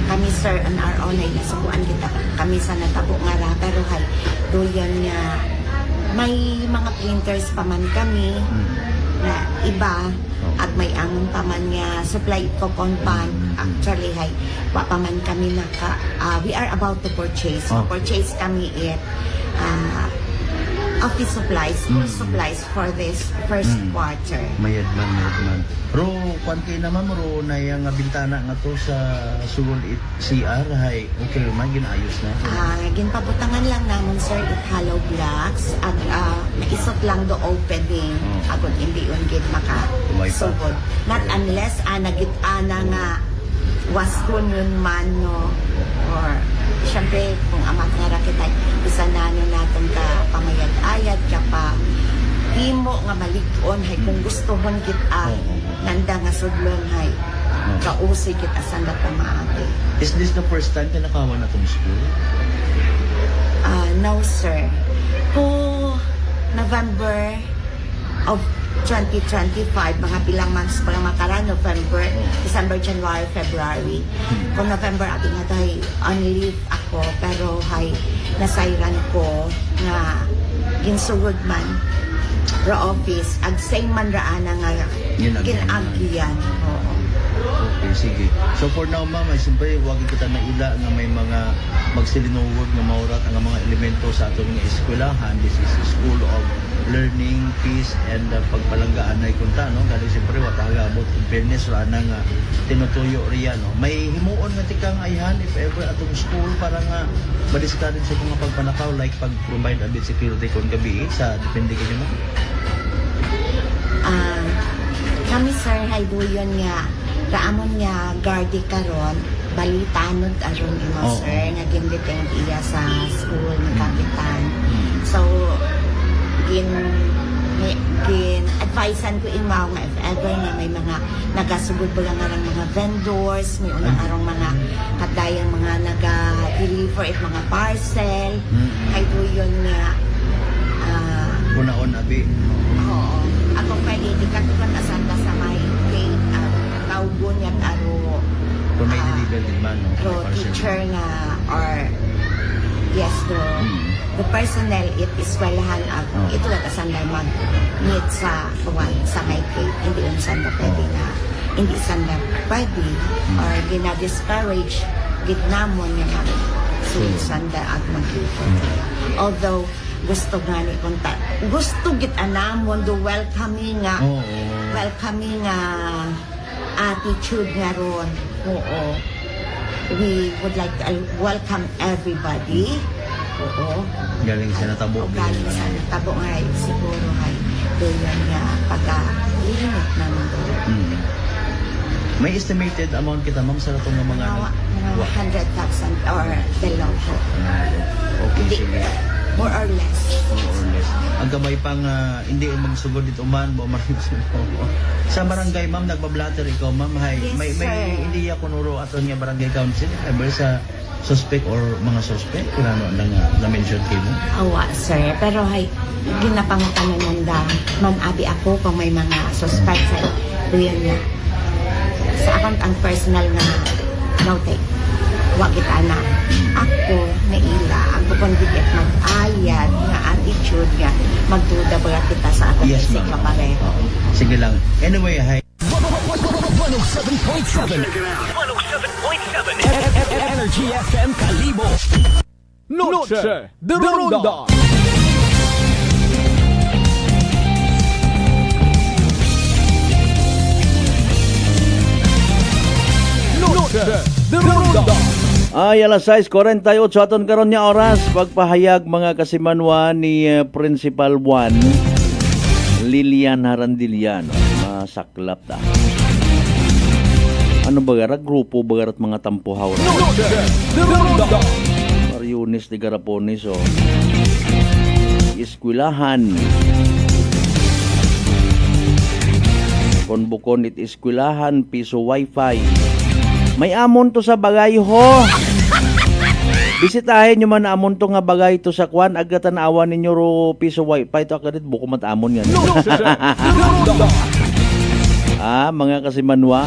Kami sir on our own ay nasubuan kita kami sa natabo nga ra pero hay doon nga may mga printers pa man kami na iba at may amon pa man nga supply ko compound actually hay wa pa man kami naka we are about to purchase kami it office supplies school supplies for this first quarter. Mayad man ro kwan kay naman ro na yang bintana nga to sa sulod it CR hay okay man ginaayos na ginpabutangan lang namon sir it hollow blocks at naisot lang do opening agon hindi gid maka sugod not unless nagit-ana nga waskon yun man no or syempre kung amat nga rakitay isa na natin ka pamayag-ayad ka pa himo nga malig-on hay kung gustohon kita nanda nga sudlon hay kausi kita sa pamaagi. Is this the first time na nakawan na tong school? No sir. Kung November of 2025, mga bilang months pa lang makaraan, November, December, January, February. Kung November, abi nga tayo on leave ako, pero hay nasayran ko nga ginsugod man ra office, ag same man raana nga ginagyan. Okay, sige. So for now, ma'am, ay siyempre, huwag kita na ila nga may mga magsilinowod nga maurat ang mga elemento sa atong nga eskwelahan. This is a school of learning, peace, and pagpalanggaan na ikunta, no? Kasi siyempre, watagabot, in fairness, rana nga tinutuyo riyan, no? May himuon nga tikang ayhan, if ever, atong school, para nga madiskarin sa mga pagpanakaw, like pag-provide a bit security kung gabi, sa depende kayo, no? Kami, sir, hay doon nga, kaamon nga gardi karon balitanod aron imo sir nga ginbiteng iya sa school ni kapitan. So gin advisean ko imaw nga if ever na may mga nagasugod pa lang arang mga vendors, may unang arang mga kadayang mga naga-deliver at mga parcel kay doon nga una-una abi. Oo. Ako pwede di ka asanda sa may gate kaugon yan aro kung may deliver din man no? teacher nga or yes the personnel it is walahan at ito lang kasanda mag need sa may gate hindi yung sanda pwede na hindi sanda pwede or gina-discourage gitnamon nga mag sanda at mag-deliver although gusto nga ni konta gusto gitanamon do welcoming nga attitude nga ron. Oo. We would like to welcome everybody. Oo. Galing sa natabo. Galing sa natabo nga siguro ay doon nga pagka-limit naman doon. May estimated amount kita ma'am sa itong mga Mga 100,000 or below po. Okay, sige. More or less. More or less. Ang gamay pang hindi magsugod dito man, mo sa barangay ma'am nagbablatter ikaw ma'am, hay Yes, may sir. hindi ako nuro aton nga barangay council ever sa suspect or mga suspect kung ano na mention kayo mo. Awa, sir. Pero hay, ginapangutan na man abi ako kung may mga suspect sa duyan niya. Sa akong ang personal na note. Wa kita na. Ako, naila. Ako kung di mag-ayad nga attitude nga. Magduda ba kita sa ato Yes, si ma'am. kapareho. Sige lang. Anyway, hay 107.7 Energy FM Kalibo. Noche de Ronda. Noche de Ronda. Ay, alas 6:48 aton karon nya oras pagpahayag mga kasimanwa ni Principal 1 Lilian Harandiliano. Masaklap ta. Ano bagarat grupo bagarat mga tampuhaw. Noche de Ronda. Mariones de Garapones o Eskwelahan. Konbukon it eskwelahan piso wifi. May amon to sa bagay ho. Bisitahin nyo man amon to nga bagay to sa kwan. Agatan-awan ninyo ro piso wifi. Ito akadit buko matamon yan. Mga kasimanwa.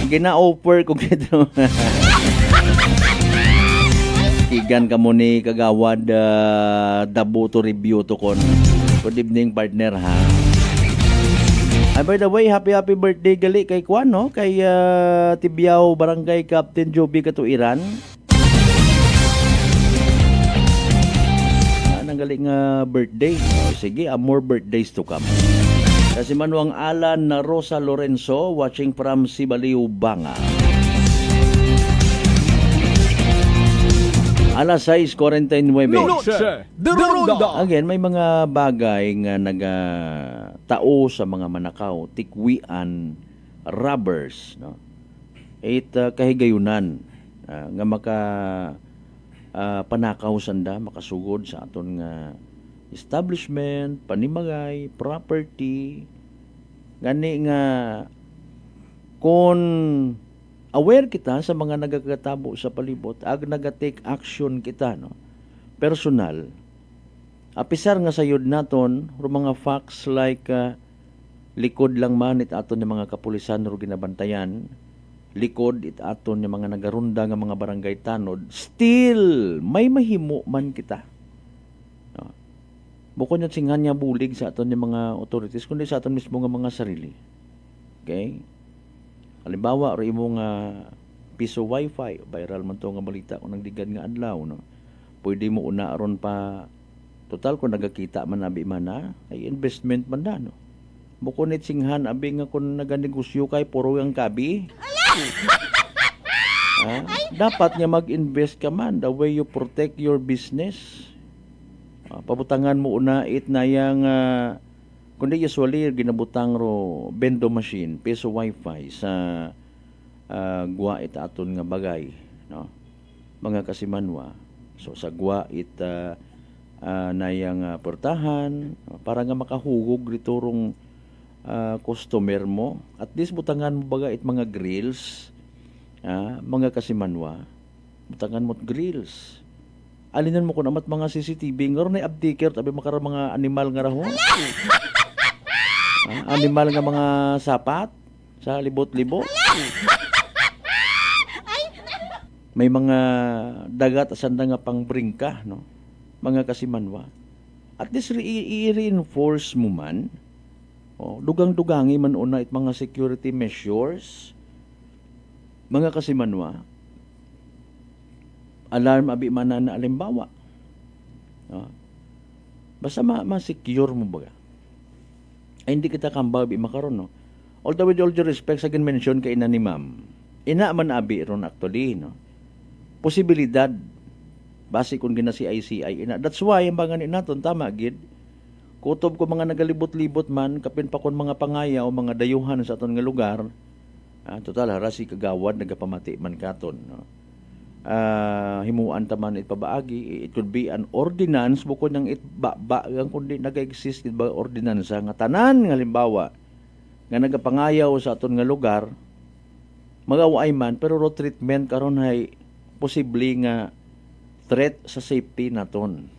Gina-offer ko gito. Kigan ka mo ni Kagawad Dabuto review to kon. Good evening partner ha. By the way, happy birthday gali kay Kwan, no? Kay Tibiao Barangay Captain Joby Katuiran. Nang galing birthday. Sige, more birthdays to come. Kasi manuang Alan na Rosa Lorenzo watching from Sibaliw, Banga. Alas 6:49. Noche de Ronda. Again, may mga bagay nga nagatao sa mga manakaw, tikwian, robbers, no? Kahigayunan nga maka panakaw sanda, makasugod sa aton nga establishment, panimagay, property. Gani nga kung aware kita sa mga nagakatabo sa palibot, nagatake action kita, no? Personal. Apisar nga sayod naton, ro mga facts like likod lang man it aton ng mga kapulisan ro ginabantayan, likod it aton ng mga nagarunda nga mga barangay tanod, still may mahimo man kita. No? Bukod yung singhan niya bulig sa aton ng mga authorities, kundi sa aton mismo nga mga sarili. Okay? Halimbawa, rin mo nga piso wifi, viral man to nga balita kung nagdigad nga adlaw, no? Pwede mo una aron pa, total kung nagakita man abi man na, ay investment man na, no? Bukod nit singhan, abi nga kung naganegosyo kay puro yung kabi. Dapat nga mag-invest ka man, the way you protect your business. Pabutangan mo una it na yung kundi usually ginabutang ro bendo machine, peso wifi sa gwa it aton nga bagay, no? Mga kasimanwa. So sa gwa it nayang portahan para nga makahugog dito rong customer mo. At least butangan mo baga it mga grills, mga kasimanwa. Butangan mo grills. Alinan mo ko namat mga CCTV ngayon na updaker tabi makara mga animal nga raho. Animal nga mga sapat sa libot-libot. May mga dagat asanda nga pangbringka, no? Mga kasimanwa. At least i-reinforce mo man. Dugang-dugangi man una it mga security measures. Mga kasimanwa. Alarm abi man na alimbawa. Basta ma-secure mo baga. Ay hindi kita kambal bi makaron, no? Although with all due respect sa mention kay ina ni ma'am, ina man abi ron actually, no? Posibilidad base kung gina si ICI ina. That's why ang bangan naton tama gid Kutob ko mga nagalibot-libot man, kapin pa kon mga pangaya o mga dayuhan sa aton nga lugar. Total, harasi kagawad, nagapamati man katon. No? Himuan taman itpabaagi. It could be an ordinance, bukod ng itba kundi nag-exist ba ordinansa nga tanan, nga limbawa, nga nagapangayaw sa aton nga lugar, magaway man, pero ro treatment karon hay posible nga threat sa safety naton.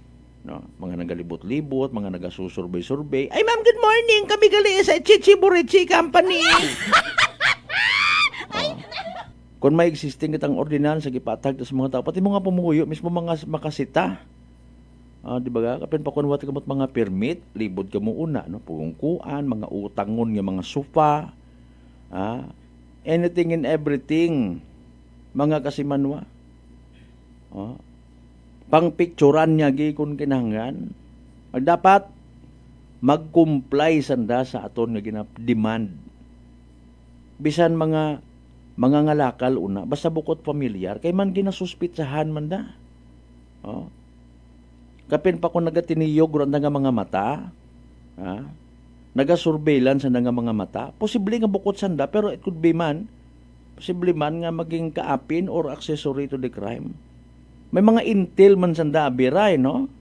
No, mga nagalibot-libot, mga nagasusurvey-survey. Ay ma'am, good morning. Kami gali sa Chichi Burichi Company. Kung may existing kitang ordinansa gipatag sa mga tao, pati mga pumuyo, mismo mga makasita. Di ba? Kapin pa kunwat kamot mga permit, libod ka mo una, no? Pugungkuan, mga utangon nga mga sofa. Anything and everything. Mga kasimanwa. Pang-picturan niya kung kinahanglan. Dapat mag-comply sanda sa aton nga demand. Bisan mga ngalakal una, basta bukod pamilyar, kay man ginasuspitsahan man da. Kapin pa kung nagatiniyog ron nga mga mata, nagasurveillance sa nga mga mata, posible nga bukod sanda, pero it could be man, posible man nga maging kaapin or accessory to the crime. May mga intel man sanda abiray, no?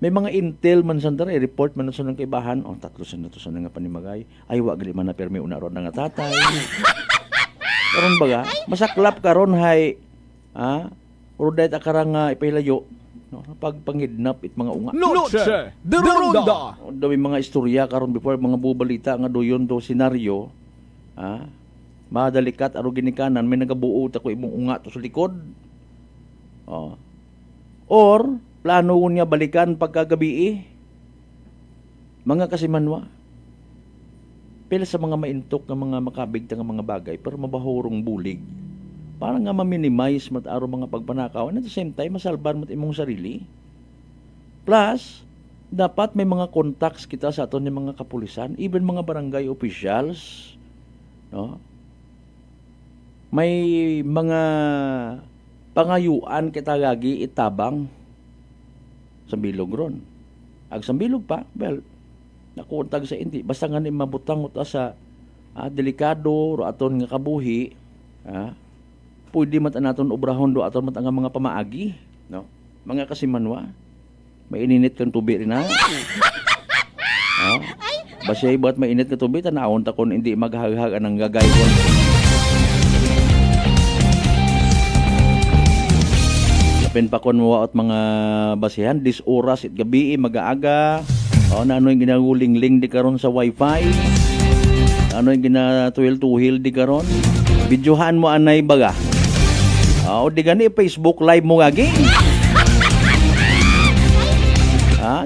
May mga intel man sanda report man sa nang kaibahan. Tatlo sa nato sa nga panimagay. Ay wa gali man na permi una ron nga tatay. Karon baga, masaklap karon hay uruday ta karang ipahilayo. No, pagpangidnap it mga unga. Noche de Ronda. Dami mga istorya karon before mga bubalita nga doyon do senaryo. Madalikat aro ginikanan may nagabuo ta ko imong unga to sa likod. Or plano niya balikan pagkagabi. Mga kasimanwa. Pila sa mga maintok nga mga makabigta nga mga bagay pero mabahurong bulig. Para nga ma-minimize mat aro mga pagpanakaw and at the same time masalban mat imong sarili. Plus dapat may mga contacts kita sa aton ng mga kapulisan, even mga barangay officials, no? May mga pangayuan kita gagi itabang sa bilog ron. Ag sa bilog pa, well, nakuuntag sa hindi. Basta nga ni mabutang sa delikado ro aton nga kabuhi, pwede mat naton obrahon do aton mat nga mga pamaagi, no? Mga kasimanwa, maininit kang tubig rin Basta ba't mainit ka tubig, tanawon ta kon hindi maghaghagan ng gagay kon. Kapin pa kon mo at mga basihan, 10 oras it gabi, mag-aaga. Na ano yung ginaguling-ling di karon sa wifi. Ano yung ginatuhil-tuhil di karon. Videohan mo anay baga. O di gani Facebook live mo gagi.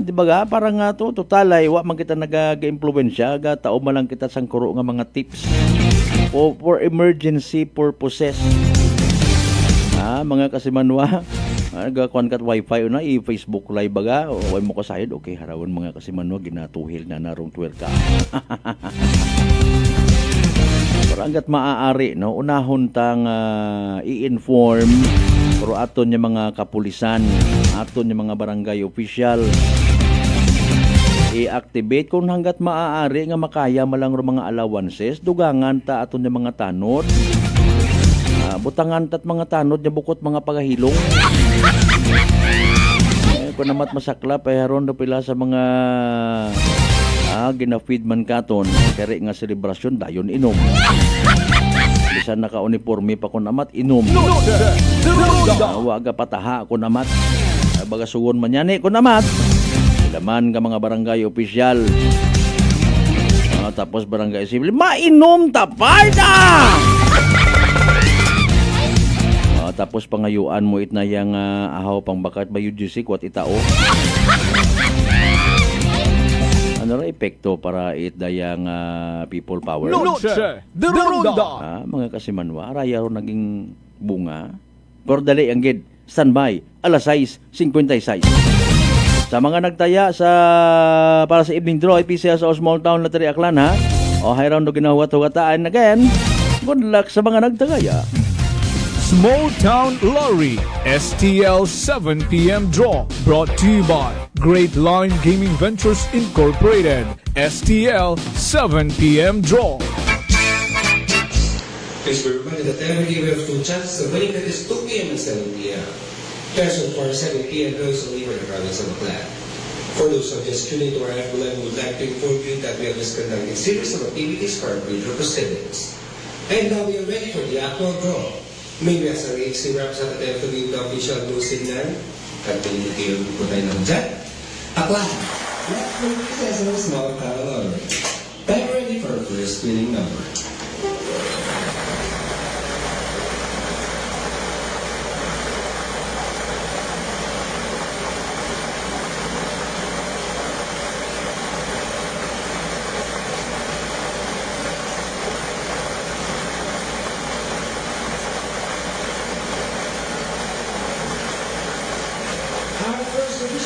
Di ba ga? Parang nga to, total ay wa man kita nag-influensya, tao man lang kita sang kuro nga mga tips for emergency purposes. Mga kasimanwa, nagakuan kat wifi una, i-Facebook live baga, o way mo kasayod, okay, harawon mga kasimanwa, ginatuhil na narong twerka. Pero hanggat maaari, no, unahon tang i-inform pero aton yung mga kapulisan, aton yung mga barangay official, i-activate kung hanggat maaari nga makaya malang mga allowances, dugangan ta aton yung mga tanod, butangan tat mga tanod yung bukot mga pagahilong. Kung namat masaklap ay haron do pila sa mga gina-feed man katon kaya nga selebrasyon dayon inom. Bisan naka-uniforme pa kun amat inom. Waga pataha kun amat. Baga sugon man yan kun amat. Laman ka mga barangay official. Tapos barangay civil mainom taparda. Tapos pangayuan mo it na yang ahaw pang bakat ba UGC kwat itao. Ano ra epekto para it dayang people power? Noche de Ronda. Mga kasimanwa, raya ro naging bunga. Pero dali ang gid, standby, alas 6:56. Sa mga nagtaya para sa evening draw, IPCA sa small town na Tari Aklan, O hayround do ginahuwat-huwataan again. Good luck sa mga nagtagaya. Small Town Lottery STL 7 p.m. draw brought to you by Great Line Gaming Ventures Incorporated. STL 7 p.m. draw. Please be reminded that every day we have 2 chances of winning, that is 2 p.m. and 7 p.m. Peso for 7 p.m. goes only for the province of Aklan. For those who have just tuned into our live, we would like to inform you that we have just conducted a series of activities for our breeder proceedings. And now we are ready for the actual draw. Maybe as a RHC representative to give the official blue signal, at pinili po tayo ng dyan. Aklan, let's make this as a small town lottery. Time ready for our first winning number.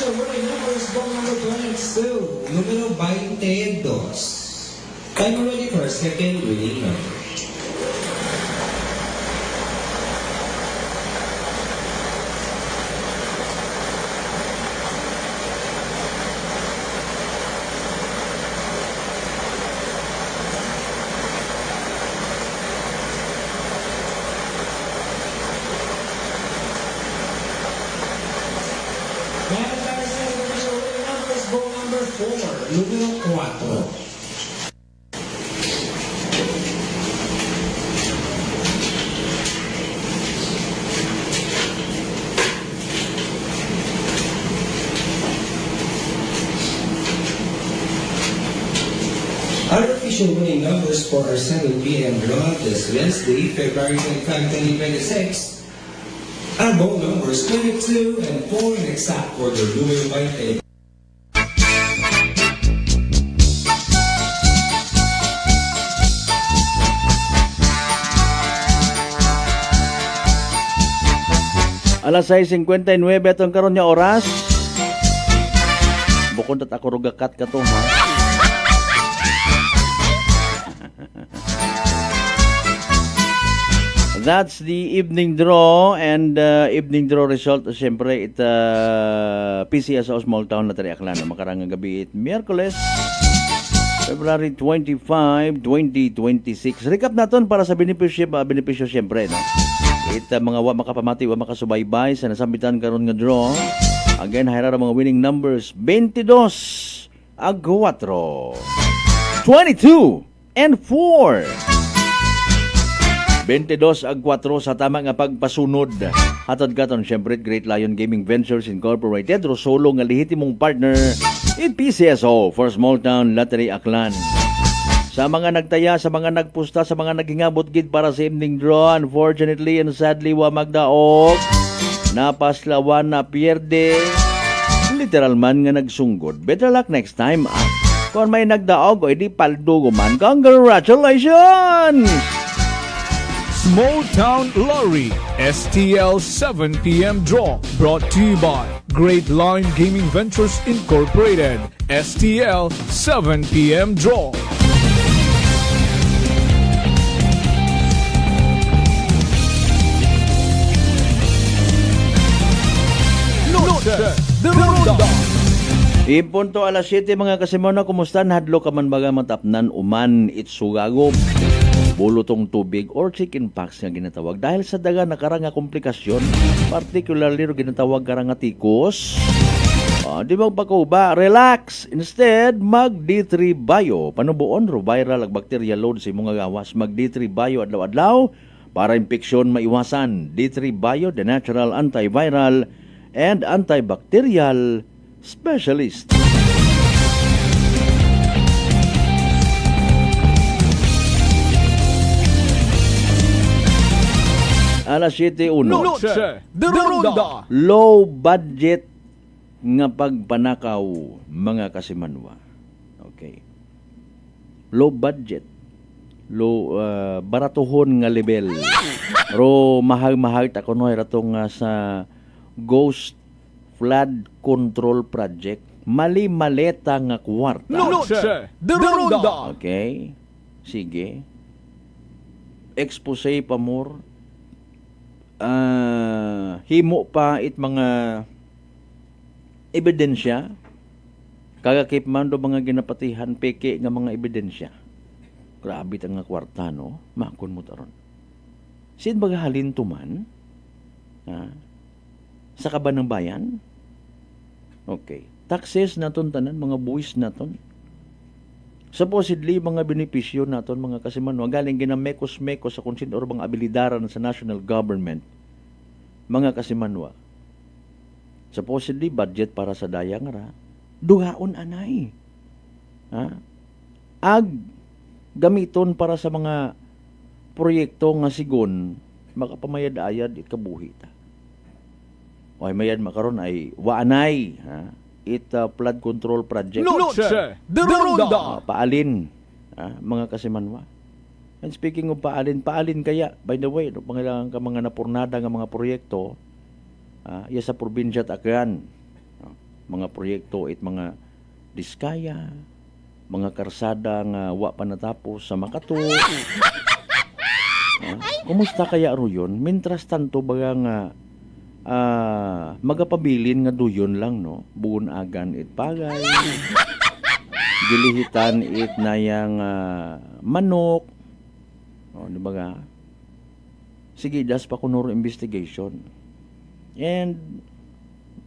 Winning number is ball number 22, número 22. Time ready for a second winning number. Número 4. Our official winning numbers for our 7 p.m. draw this Wednesday, February 25, 2026 are both numbers 22 and 4 in exact order. Número 20. Alas 6:59 atong karon nga oras. Bukod at ako rugakat ka to, ha? That's the evening draw and evening draw result. Siyempre, it PCS o Small Town na Aklan na makarang gabi. Miyerkules, February 25, 2026. Recap naton para sa benepisyo siyempre, no? Mga wa makapamati, wa makasubaybay sa nasambitan karon nga draw. Again, hayra mga winning numbers 22 ag 4, 22 and 4. 22 ag 4 sa tama nga pagpasunod. Hatod katon syempre Great Lion Gaming Ventures Incorporated, Rosolo nga lehitimong partner in PCSO for Small Town Lottery Aklan. Sa mga nagtaya, sa mga nagpusta, sa mga naghingabot gid para sa evening draw, unfortunately and sadly wa magdaog. Napaslawan na pierde. Literal man nga nagsunggod. Better luck next time. Kung may nagdaog o edi paldo man. Congratulations! Small Town Lottery STL 7 p.m. draw brought to you by Great Line Gaming Ventures Incorporated. STL 7 p.m. draw. Ipunto alas 7 mga kasimona, kumusta? Nahadlo ka man baga matapnan uman itsugagom. Bulutong tubig or chicken pox nga ginatawag dahil sa daga nakaranga komplikasyon, particularly ro ginatawag karanga tikos. Di magpakuba, relax. Instead, mag D3 Bio. Panubuon ro viral ag bacteria load sa imong gawas. Mag D3 Bio adlaw-adlaw para impeksyon maiwasan. D3 Bio, the natural antiviral and antibacterial specialist. Alas 7:01. Low budget nga pagpanakaw mga kasimanwa. Okay. Low budget. Low baratuhon nga level. Ro mahal-mahal ta kuno ratong sa Ghost Flood Control Project. Mali-maleta nga kwarta. Okay. Sige. Expose pa more. himo pa it mga ebidensya kagakip man do mga ginapatihan peke nga mga ebidensya. Grabe ta nga kwarta no, makon mo taron. Sin bagahalin tuman sa kaban ng bayan. Okay. Taxes naton tanan, mga buwis naton. Supposedly, mga benepisyo naton, mga kasimanwa, galing ginamekos-mekos sa kung sino or mga abilidaran sa national government. Mga kasimanwa. Supposedly, budget para sa dayang ra. Dugaon anay. Ag gamiton para sa mga proyekto nga sigon makapamayad-ayad it kabuhi ta. O ay mayad makaron ay waanay flood control project. Noche de Ronda. Paalin mga kasimanwa. And speaking of paalin kaya by the way, no, pangilangan ka mga napurnada nga mga proyekto sa probinsya takyan. Mga proyekto it mga diskaya, mga karsada nga wa pa natapos sa Makato. Kumusta kaya ro yun? Mintras tanto baga nga magapabilin nga duyon lang no, buon agan it pagay. Gilihitan it nayang manok. Di ba nga? Sige, das pa kunuro investigation. And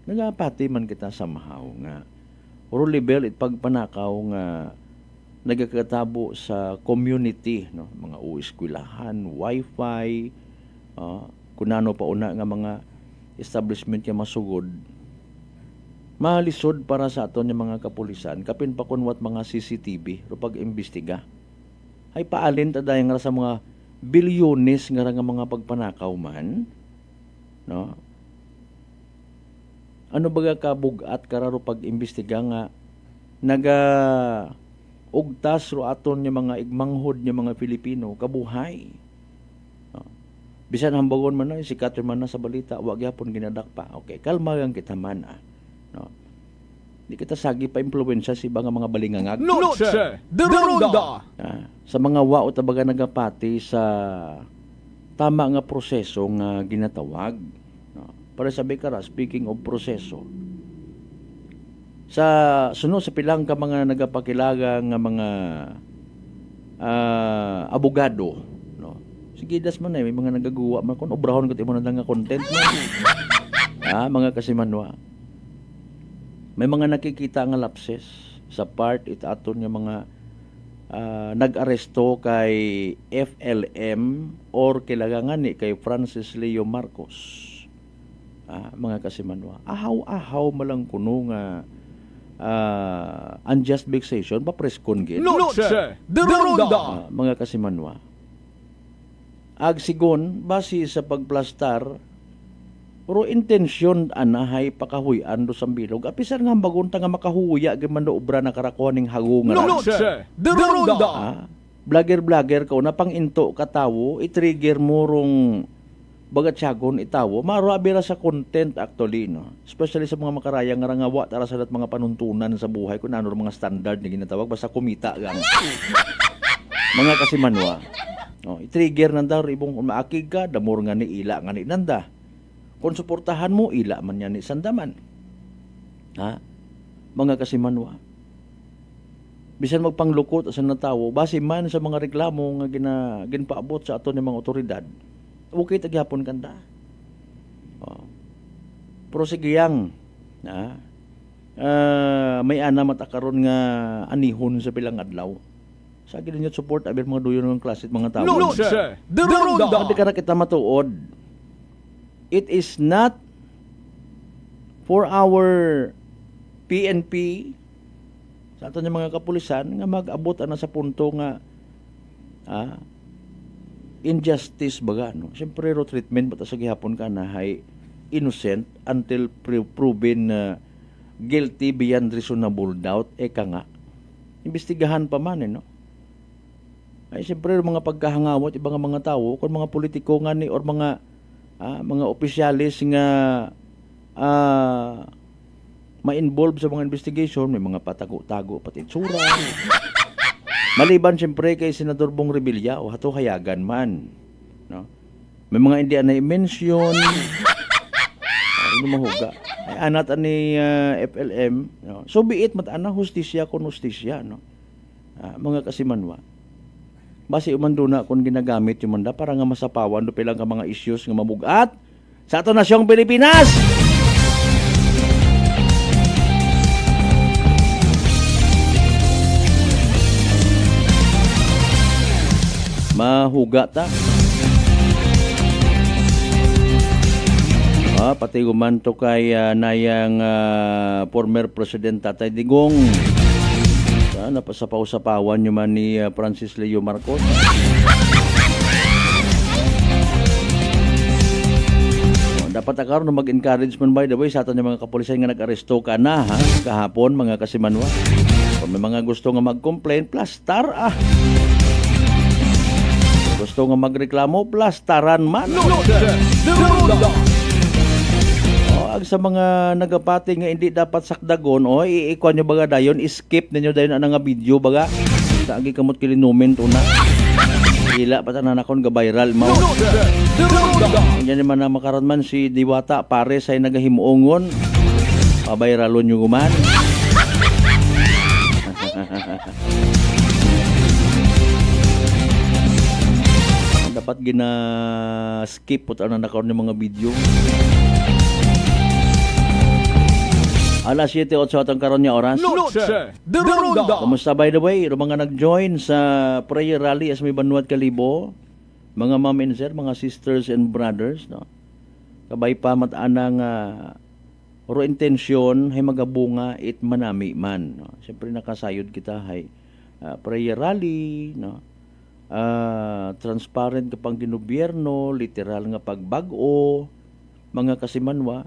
nagapati man kita somehow nga level it pagpanakaw nga nagakatabo sa community no, mga eskwelahan, wifi, kunano pa una nga mga establishment nga masugod. Malisod para sa aton yung mga kapulisan kapin pa kunwat mga CCTV ro pag-imbestiga. Ay paalin ta dayon nga sa mga bilyones nga mga pagpanakaw man no. Ano baga kabugat kararo pag-imbestiga nga ugtas ro aton yung mga igmanghod yung mga Pilipino kabuhay. Bisan hambagon man na sikat man na sa balita wag gyapon ginadakpa. Okay, kalma lang kita man no. Di kita sagi pa impluwensya si mga balingangag. Noche de Ronda. Sa mga wao tabaga nagapati sa tama nga proseso nga ginatawag. Para sabi ka speaking of proseso, sa sunod sa pilang ka mga nagapakilaga nga mga abogado no. Sige das man may mga nagagawa man kon obrahon ket imo na nga content man. Mga kasimanwa. May mga nakikita nga lapses sa part it aton nga mga nag-aresto kay FLM or kilagangan ni kay Francis Leo Marcos. Mga kasimanwa. Ahaw malang kuno nga unjust vexation papreskon gid. Noche de Ronda. Mga kasimanwa. Agsigon base sa pagplastar pero intensyon anahay pakahuyan do sa bilog. Apisan nga bagunta nga makahuya gyud obra na karakuaning hagungan. Noche de Ronda. Vlogger ka na pang into katawo i-trigger mo rong bagatsagon itawo maro abira sa content actually no, especially sa mga makarayang nga rangawa tara sa mga panuntunan sa buhay kun ano mga standard ni ginatawag basta kumita gang mga kasimanwa no, i-trigger nanda ibong maakig ka damor nga ni ila nga ni nanda kung suportahan mo ila man yan ni sandaman mga kasimanwa bisan magpanglukot sa natawo base man sa mga reklamo nga ginpaabot sa aton ni mga otoridad. Okay tagyapon kanda. Pero sigiyang may ana matakaron nga anihon sa pilang adlaw. Sa gid ninyo support aber mga duyon ng klase mga tao. Noche de Ronda. Di ka kita matuod. It is not for our PNP sa aton mga kapulisan nga mag-abot ana sa punto nga injustice baga no. Siyempre ro treatment bata sa gihapon ka na hay innocent until proven guilty beyond reasonable doubt nga imbestigahan pa man no. Ay siyempre mga pagkahangawot ibang mga tao kung mga politiko nga ni or mga opisyalis nga ma-involve sa mga investigation may mga patago-tago pati itsura. Maliban siyempre kay Senador Bong Revilla o hato hayagan man no. May mga hindi na i-mention. Ano mahuga. Ay anat ani FLM, no? So be it mat-ana hustisya kon hustisya, no? Mga kasimanwa. Basi umando na kung ginagamit yung manda para nga masapawan do pilang ka mga issues nga mabugat sa ato nasyong Pilipinas. Mahuga ta. Pati gumanto kay nayang former President Tatay Digong. Napasapaw-sapawan nyo man ni Francis Leo Marcos. Dapat akaroon na mag-encourage man by the way sa ato ng mga kapulisan nga nag-aresto ka na kahapon mga kasimanwa. Kung may mga gusto nga mag-complain, plastar Gusto nga magreklamo, plastaran man. Sa mga nagapati nga hindi dapat sakdagon iikwan nyo baga dayon, skip ninyo dayon ang nga video baga sa agi kamot kilinumen una ila patanan akon ga viral mo yan naman na makaron man si Diwata pare say nagahimuongon pa-viralon nyo guman. Dapat gina skip putanan nakaron yung mga video. Alas 7:08 atong karon niya oras. Kamusta by the way? Mga nag-join sa prayer rally as may Banuat Kalibo, mga ma'am and sir, mga sisters and brothers, no. Kabay pa mat-anang ro intensyon hay magabunga it manami man, no. Siyempre nakasayod kita hay prayer rally, no. Transparent kapang ginobyerno, literal nga pagbag-o, mga kasimanwa.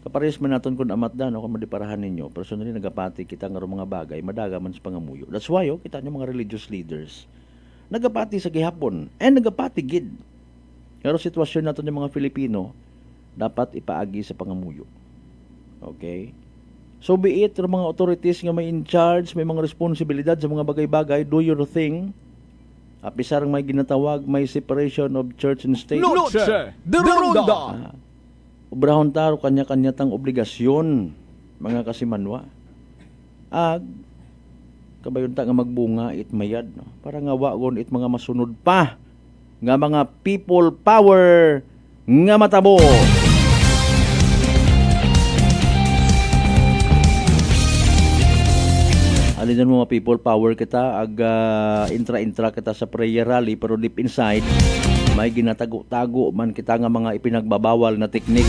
Kapares man naton kun amat da no kung madiparahan ninyo personally nagapati kita nga mga bagay madaga man sa pangamuyo. That's why kita nyo mga religious leaders nagapati sa gihapon and nagapati gid. Pero sitwasyon naton ng mga Filipino dapat ipaagi sa pangamuyo. Okay? So be it mga authorities nga may in charge, may mga responsibilidad sa mga bagay-bagay, do your thing. Apisar may ginatawag may separation of church and state. Ubrahon taro kanya-kanya tang obligasyon mga kasimanwa. Kabayon ta nga magbunga it mayad, no? Para nga wagon it mga masunod pa nga mga people power nga matabo. Alin mo mga people power kita intra kita sa prayer rally pero deep inside may ginatago-tago man kita nga mga ipinagbabawal na teknik.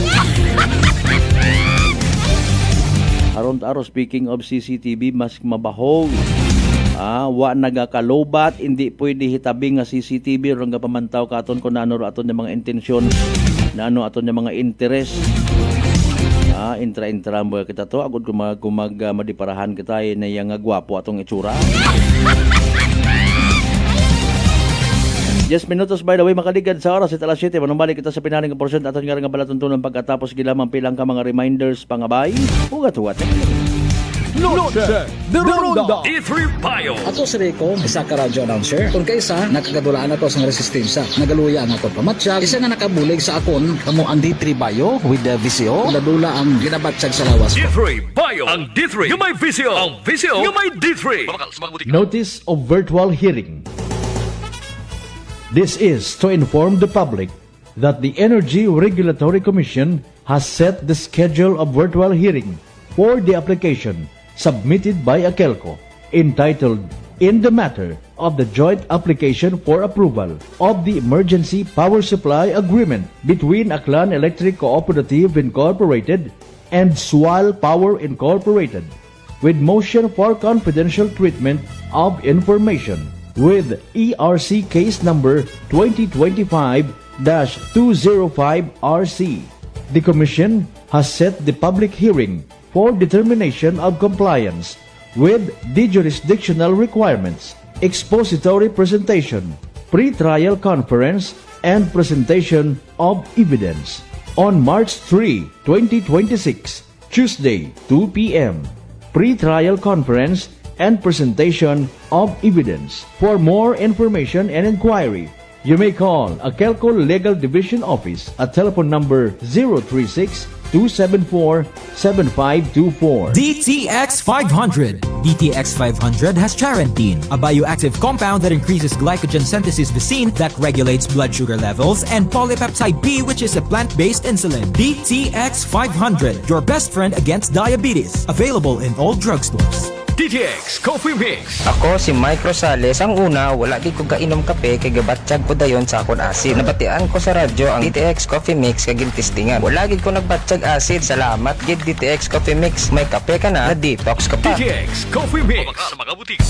Aron-aro speaking of CCTV mas mabahog. Wa nagakalobat, hindi pwede hitabi nga CCTV ron nga pamantaw katon kung ano aton yung mga intensyon, na ano aton yung mga interest. Intra mo kita to agud kung madiparahan kita na yang gwapo atong itsura. Yes, minutos by the way, makaligad sa oras at alas 7. Manumbalik kita sa pinaling portion aton nga nga balatuntunan pagkatapos gilamang pilang ka mga reminders pangabay. Ugat-ugat. D3 Bio. Ato si Rico, isa ka radio announcer. Kung kaysa, nakagadulaan na to sa resistensya. Nagaluya ang ato pamatsyag. Isa nga nakabulig sa akon, kamo ang D3 Bio with the VCO. Dadula ang ginabatsyag sa lawas ko. D3 Bio. Ang D3 yung may VCO. Ang VCO yung may D3. Notice of virtual hearing. This is to inform the public that the Energy Regulatory Commission has set the schedule of virtual hearing for the application submitted by AKELCO entitled In the Matter of the Joint Application for Approval of the Emergency Power Supply Agreement between Aklan Electric Cooperative Incorporated and Sual Power Incorporated with motion for confidential treatment of information with ERC case number 2025-205RC. The Commission has set the public hearing for determination of compliance with the jurisdictional requirements, expository presentation, pre-trial conference, and presentation of evidence on March 3, 2026, Tuesday, 2 p.m. Pre-trial conference and presentation of evidence. For more information and inquiry, You may call Akelco Legal Division Office at telephone number 036-274-7524. DTX 500. DTX 500 has charantine, a bioactive compound that increases glycogen synthesis Vicine that regulates blood sugar levels, and polypeptide B, which is a plant-based insulin. DTX 500, your best friend against diabetes. Available in all drugstores. DTX Coffee Mix. Ako si Mike Rosales. Ang una, wala di ko kainom kape kay gabatsyag ko dayon sa akon acid. Nabatian ko sa radyo ang DTX Coffee Mix kay gintistingan. Wala gid ko nagbatsyag acid. Salamat gid DTX Coffee Mix. May kape ka na detox ka pa. DTX Coffee Mix. Sa mga butik.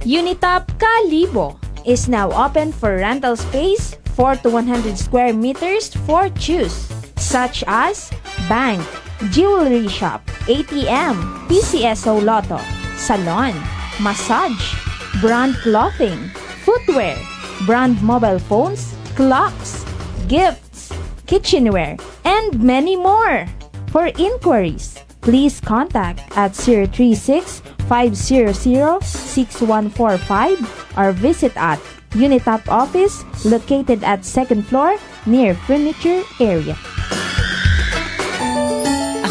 Unitop Kalibo is now open for rental space 4 to 100 square meters for choose, such as bank, jewelry shop, ATM, PCSO Lotto, salon, massage, brand clothing, footwear, brand mobile phones, clocks, gifts, kitchenware, and many more. For inquiries, please contact at 036-500-6145 or visit at Unitop office located at 2nd floor near furniture area.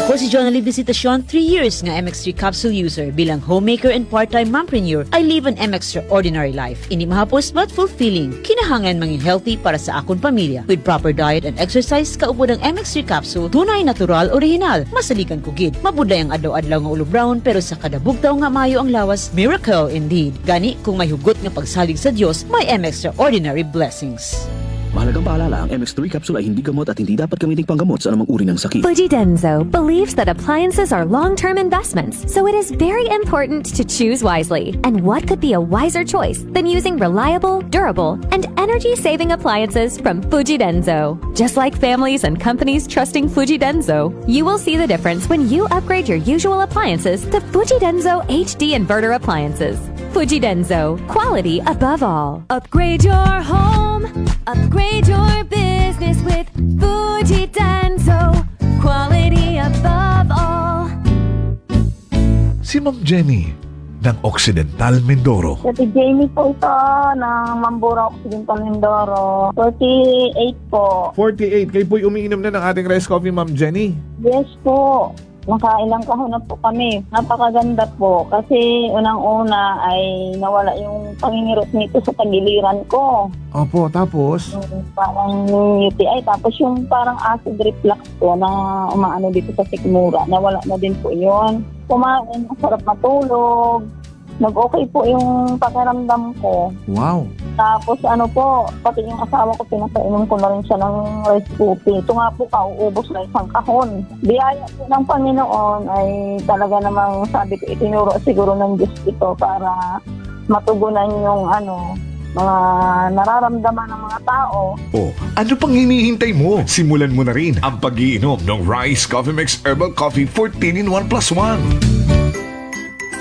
Ako si Jonali Visitacion, 3 years nga MX3 capsule user. Bilang homemaker and part-time mompreneur, I live an extraordinary life. Ini mahapos but fulfilling. Kinahangan mangin healthy para sa akong pamilya. With proper diet and exercise, kaupo ng MX3 capsule, tunay natural, original. Masalikan kugid. Mabuday ang adlaw-adlaw nga ulo brown, pero sa kada bugtaw nga mayo ang lawas, miracle indeed. Gani, kung may hugot nga pagsalig sa Dios, may extraordinary blessings. Mahalagang paalala, ang MX3 capsule ay hindi gamot at hindi dapat gamiting panggamot sa anumang uri ng sakit. Fujidenzo believes that appliances are long-term investments, so it is very important to choose wisely. And what could be a wiser choice than using reliable, durable, and energy-saving appliances from Fujidenzo? Just like families and companies trusting Fujidenzo, you will see the difference when you upgrade your usual appliances to Fujidenzo HD inverter appliances. Fujidenzo, quality above all. Upgrade your home, upgrade your business with Fujidenzo, quality above all. Si Ma'am Jenny ng Occidental Mindoro. Si Jamie po ito ng Mambura Occidental Mindoro. 48 po. 48. Kayo po'y umiinom na ng ating rice coffee, Ma'am Jenny. Yes po. Nakailang kahon na po kami. Napakaganda po kasi unang-una ay nawala yung pangingirot nito sa tagiliran ko. Opo, tapos? Parang UTI. Tapos yung parang acid reflux po na umaano dito sa sikmura. Nawala na din po yun. Kumain, masarap matulog. Nag-okay po yung pakiramdam ko. Wow. Tapos ano po, pati yung asawa ko, pinapainom ko na rin siya ng rice coffee. Ito nga po, kauubos na isang kahon. Biyaya po ng Panginoon ay talaga namang sabi ko, itinuro siguro ng Diyos ito para matugunan yung mga nararamdaman ng mga tao. Oh, ano pang hinihintay mo? Simulan mo na rin ang pag-iinom ng Rice Coffee Mix Herbal Coffee 14 in 1+1.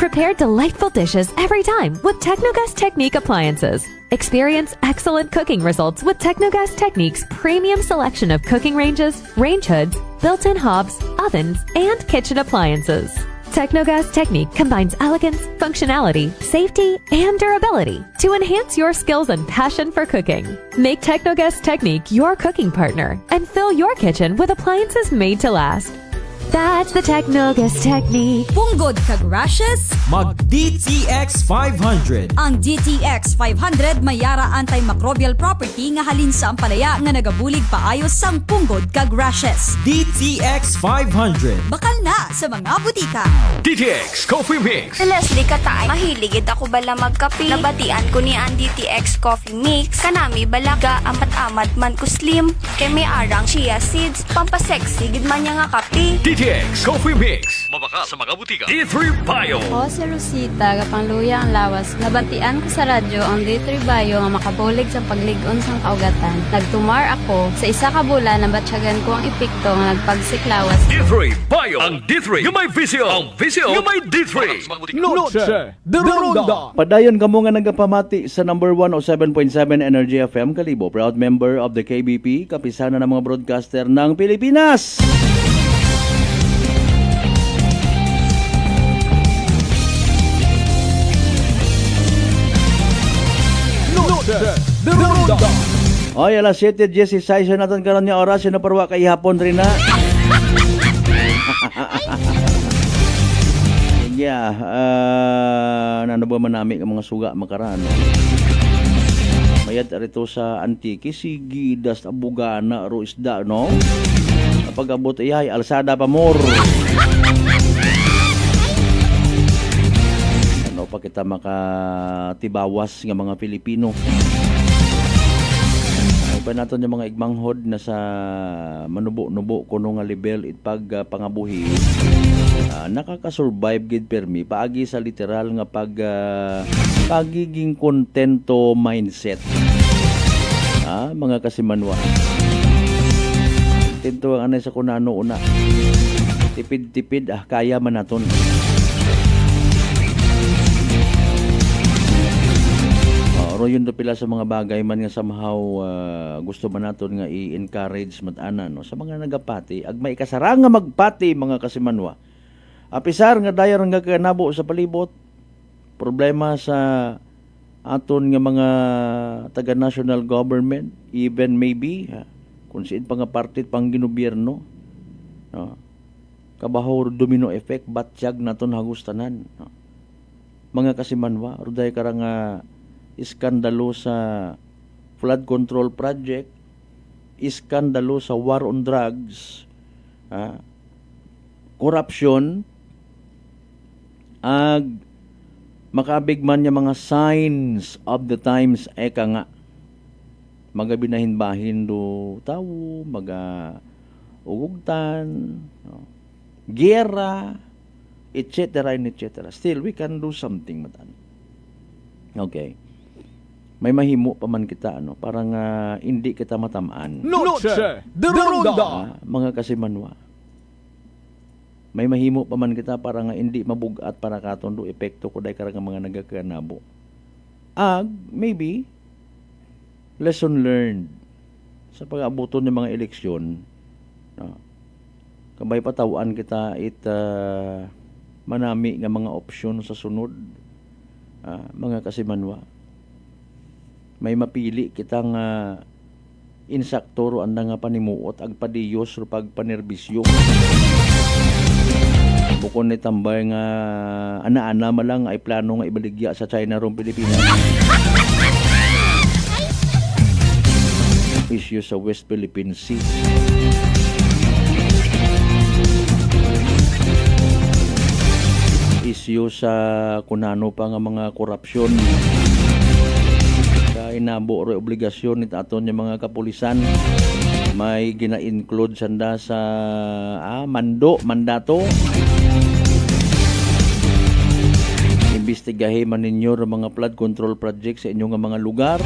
Prepare delightful dishes every time with Technogas Technique appliances. Experience excellent cooking results with Technogas Technique's premium selection of cooking ranges, range hoods, built-in hobs, ovens, and kitchen appliances. Technogas Technique combines elegance, functionality, safety, and durability to enhance your skills and passion for cooking. Make Technogas Technique your cooking partner and fill your kitchen with appliances made to last. That's the Technogas Technique. Punggod kag rashes? Mag DTX 500. Ang DTX 500 mayara antimicrobial property nga halin sa ampalaya nga nagabulig paayos sang punggod kag rashes. DTX 500. Bakal na sa mga butika. DTX Coffee Mix. Leslie Katay, mahiligid ako bala magkape. Nabatian ko ni ang DTX Coffee Mix. Kanami balaga amat-amat man ko slim. Kay may arang chia seeds. Pampasexy gid man niya nga kape. DTX Coffee Mix. Mabaka sa mga butika. D3 Bio. Ako si Rosita, kapangluya ang lawas. Nabatian ko sa radyo ang D3 Bio nga makabulig sa pagligon sang kaugatan. Nagtumar ako. Sa isa ka bulan, nabatsyagan ko ang epekto nga nagpagsiklawas. D3 Bio. Ang D3 yung may visyo. Ang visyo yung may D3. Noche de Ronda. Padayon kamo nga nagapamati sa number 107.7 Energy FM Kalibo. Proud member of the KBP, kapisana ng mga broadcaster ng Pilipinas. The Ronda. Oy, alas 7:16 natin karon nga oras na parwa kay hapon rin na. Yeah, nano ba man nami ang mga suga makaraan. Mayad rito sa Antique, Sigidas, Abugana, Ruisda, no? Kapag abot ay alsada pa more. Ano pa kita makatibawas nga mga Pilipino. Ay pa natin yung mga igmanghod na sa manubo-nubo kuno nga level itpag pangabuhi. Nakaka-survive gid permi paagi sa literal nga pagiging kontento mindset. Mga kasimanwa. Kontento ang anay sa kunano una. Tipid-tipid kaya man naton. Oro yun do pila sa mga bagay man nga somehow gusto man naton nga i-encourage mat-ana no sa mga nagapati ag may kasarang nga magpati mga kasimanwa. Apisar nga dayon nga kanabo sa palibot, problema sa aton nga mga taga national government, even maybe kung siin pa nga partit pang ginobierno, no? Kabaho domino effect batyag naton hagustanan, no? Mga kasimanwa, ruday karang iskandalo sa flood control project, iskandalo sa war on drugs, corruption, ag makabigman niya mga signs of the times eka nga magabinahin-bahin do tao, ugugtan, no? Gera, etc. Still, we can do something matan. Okay. May mahimo pa man kita, ano, parang hindi kita matamaan. Noche de Ronda. Mga kasimanwa. May mahimo pa man kita para nga hindi mabugat para katon do epekto ko day karang mga nagakanabo. Maybe lesson learned sa pag-abuton ng mga eleksyon. Kabay patawaan kita manami nga mga opsyon sa sunod. Mga kasimanwa. May mapili kitang insaktoro anda nga panimuot ag padiyos ro pag panerbisyo. Bukod ni tambay nga ana-ana malang ay plano nga ibaligya sa China ron Pilipinas. Issue sa West Philippine Sea. Issue sa kunano pa nga mga korupsyon. Sa inabo ro obligasyon nit aton yung mga kapulisan. May gina-include sanda sa mandato. Imbestigahe man ninyo ang mga flood control project sa inyong mga lugar.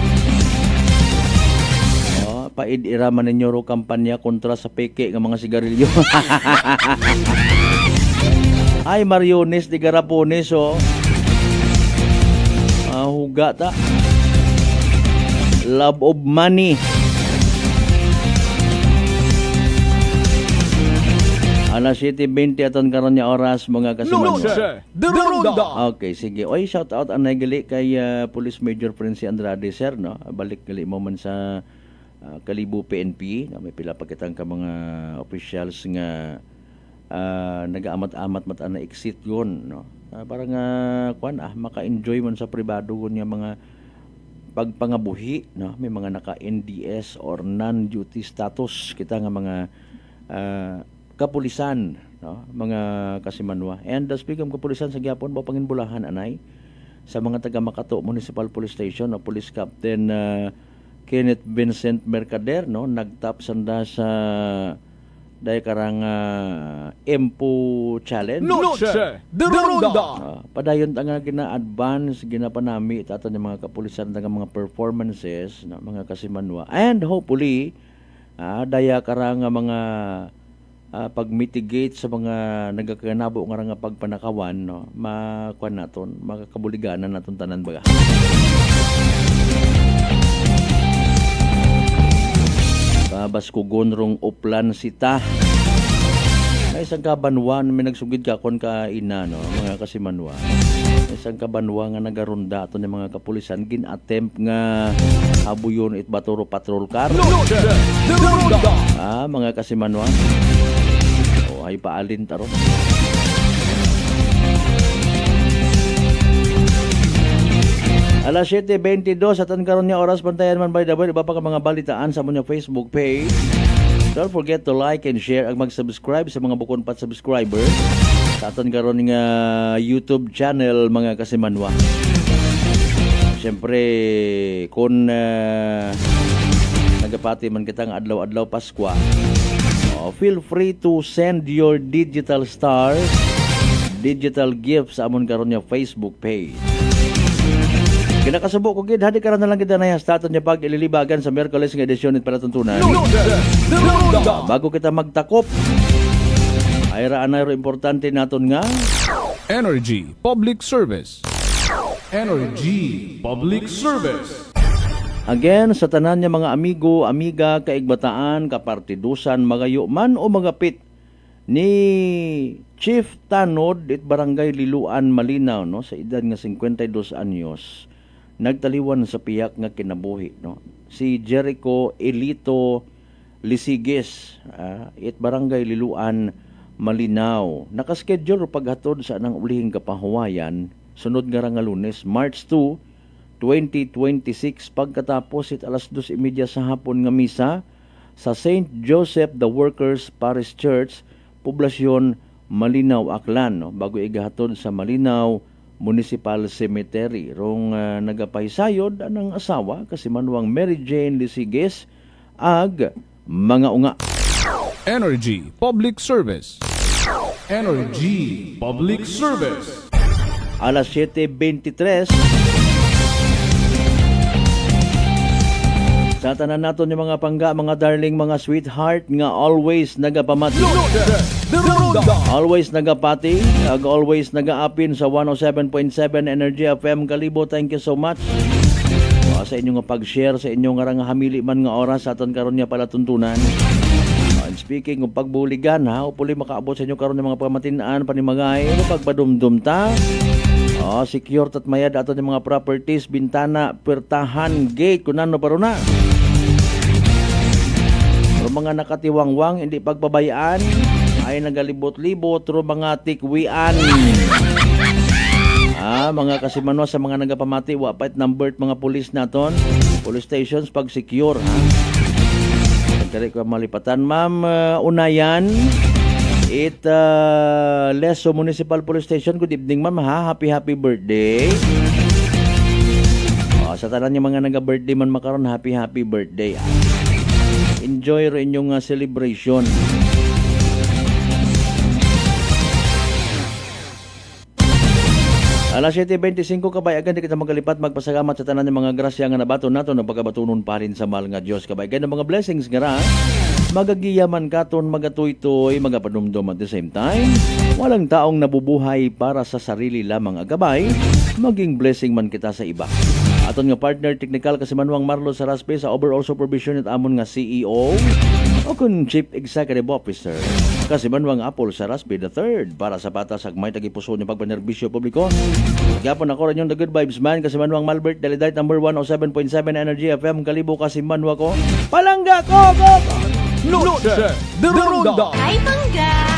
Paid-ira man ninyo ro kampanya kontra sa peke ng mga sigarilyo. Ay, Mariones de Garapones, huga ta. Love of money. Alas 7:20 aton karon nga oras mga kasimanwa. The Ronda. Okay, sige. Oy, shout out anay gali kay Police Major Prince Andrade sir, no. Balik gali mo man sa Kalibo PNP, no? May pila pa kitang ka mga officials nga nagaamat-amat mata na exit gon, no. Parang maka-enjoy man sa pribado gon nga mga pagpangabuhi, no. May mga naka NDS or non-duty status kita nga mga kapulisan, no, mga kasimanwa. And speaking of kapulisan sa gyapon ba panginbulahan anay sa mga taga Makato Municipal Police Station, no, Police Captain Kenneth Vincent Mercader, no, nagtap sanda sa day karang Empo Challenge. Noche de Ronda. Padayon ta nga gina-advance ginapanami aton yung mga kapulisan taga mga performances, no, mga kasimanwa. And hopefully daya karang mga pag-mitigate sa mga nagakanabo nga pagpanakawan, no, makuan naton, makakabuliganan naton tanan baga. Babaskugon rong uplan sita. Ay isang kabanwan may nagsugid ka kon ka ina, no, mga kasimanwa. isang kabanwa nga nagarunda ato ng mga kapulisan gin-attempt nga habuyon it baturo patrol car. Mga kasimanwa. O ay paalin taro. Alas 7:22 atan karon nga oras pantayan man by the way iba pa ka mga balitaan sa among Facebook page. Don't forget to like and share ag mag-subscribe sa mga bukon pat subscriber sa aton karon nga YouTube channel mga kasimanwa. Siyempre kung nagapati man kita nga adlaw-adlaw Pasko, feel free to send your digital stars, digital gifts sa amon karon nga Facebook page. Kinakasubo ko gid hadi karon na lang kita na staton niya pag ililibagan sa Miyerkules nga edisyon nit palatuntunan. Bago kita magtakop, ay raanay ro importante naton nga Energy Public Service. Energy Public Service. Again, sa tanan niya mga amigo, amiga, kaigbataan, kapartidusan, magayo man o magapit ni Chief Tanod it Barangay Liluan Malinaw no sa edad nga 52 anyos. Nagtaliwan sa piyak nga kinabuhi no si Jericho Elito Lisiges it Barangay Liluan Malinaw. Nakaschedule paghatod sa anang ulihing kapahuwayan sunod nga nga Lunes March 2, 2026 pagkatapos it alas 2:30 sa hapon nga misa sa St. Joseph the Workers Parish Church, Poblasyon Malinaw, Aklan no bago igahatod sa Malinaw Municipal Cemetery. Rong nagapahisayod anang asawa kasi manuang Mary Jane Lisiges ag mga unga. Energy Public Service. Energy Public Service. Alas 7:23 sa tanan naton yung mga pangga, mga darling, mga sweetheart nga always nagapamati. Always nagapati, always nagaapin sa 107.7 Energy FM Kalibo. Thank you so much sa inyong pag-share, sa inyong nga hamili man nga oras sa aton karon nga palatuntunan. And speaking of pagbuligan upuli makaabot sa inyo karon ng mga pamatinaan panimagay pagpadumdum ta. Secure tat mayad aton ng mga properties, bintana, pertahan, gate kunano paro na. Mga nakatiwangwang, hindi pagbabayaan, ay nagalibot-libot, ro mga tikwian. Mga kasimanwa sa mga nagapamati, wapait numbered mga pulis naton, police stations pag secure. Pagkari ko malipatan, ma'am, unayan, Leso Municipal Police Station. Good evening, ma'am, happy birthday. Sa tanan niya mga naga-birthday man makaron, happy birthday. Enjoy rin inyong celebration. Alas 7:25 kabayagan di kita magalipat magpasalamat sa tanan ng mga grasya nga nabaton nato ng pagkabatunon pa rin sa mahal nga Dios. Kabayagan ng mga blessings nga ra magagiyaman katon, magatuytoy, magapadumdum at the same time. Walang taong nabubuhay para sa sarili lamang agabay, maging blessing man kita sa iba. Aton nga partner technical kasi manuang Marlo Saraspe sa overall supervision at amon nga CEO o kun Chief Executive Officer kasi manuang Apple Saraspe III para sa patas agmay tagipuso ni pagpanerbisyo publiko. Gapon ako rin yung The Good Vibes Man kasi manuang Malbert Dalidite number 107.7 Energy FM Kalibo kasi manwa ko palangga ko. Load the Ronda. Ay, pangga!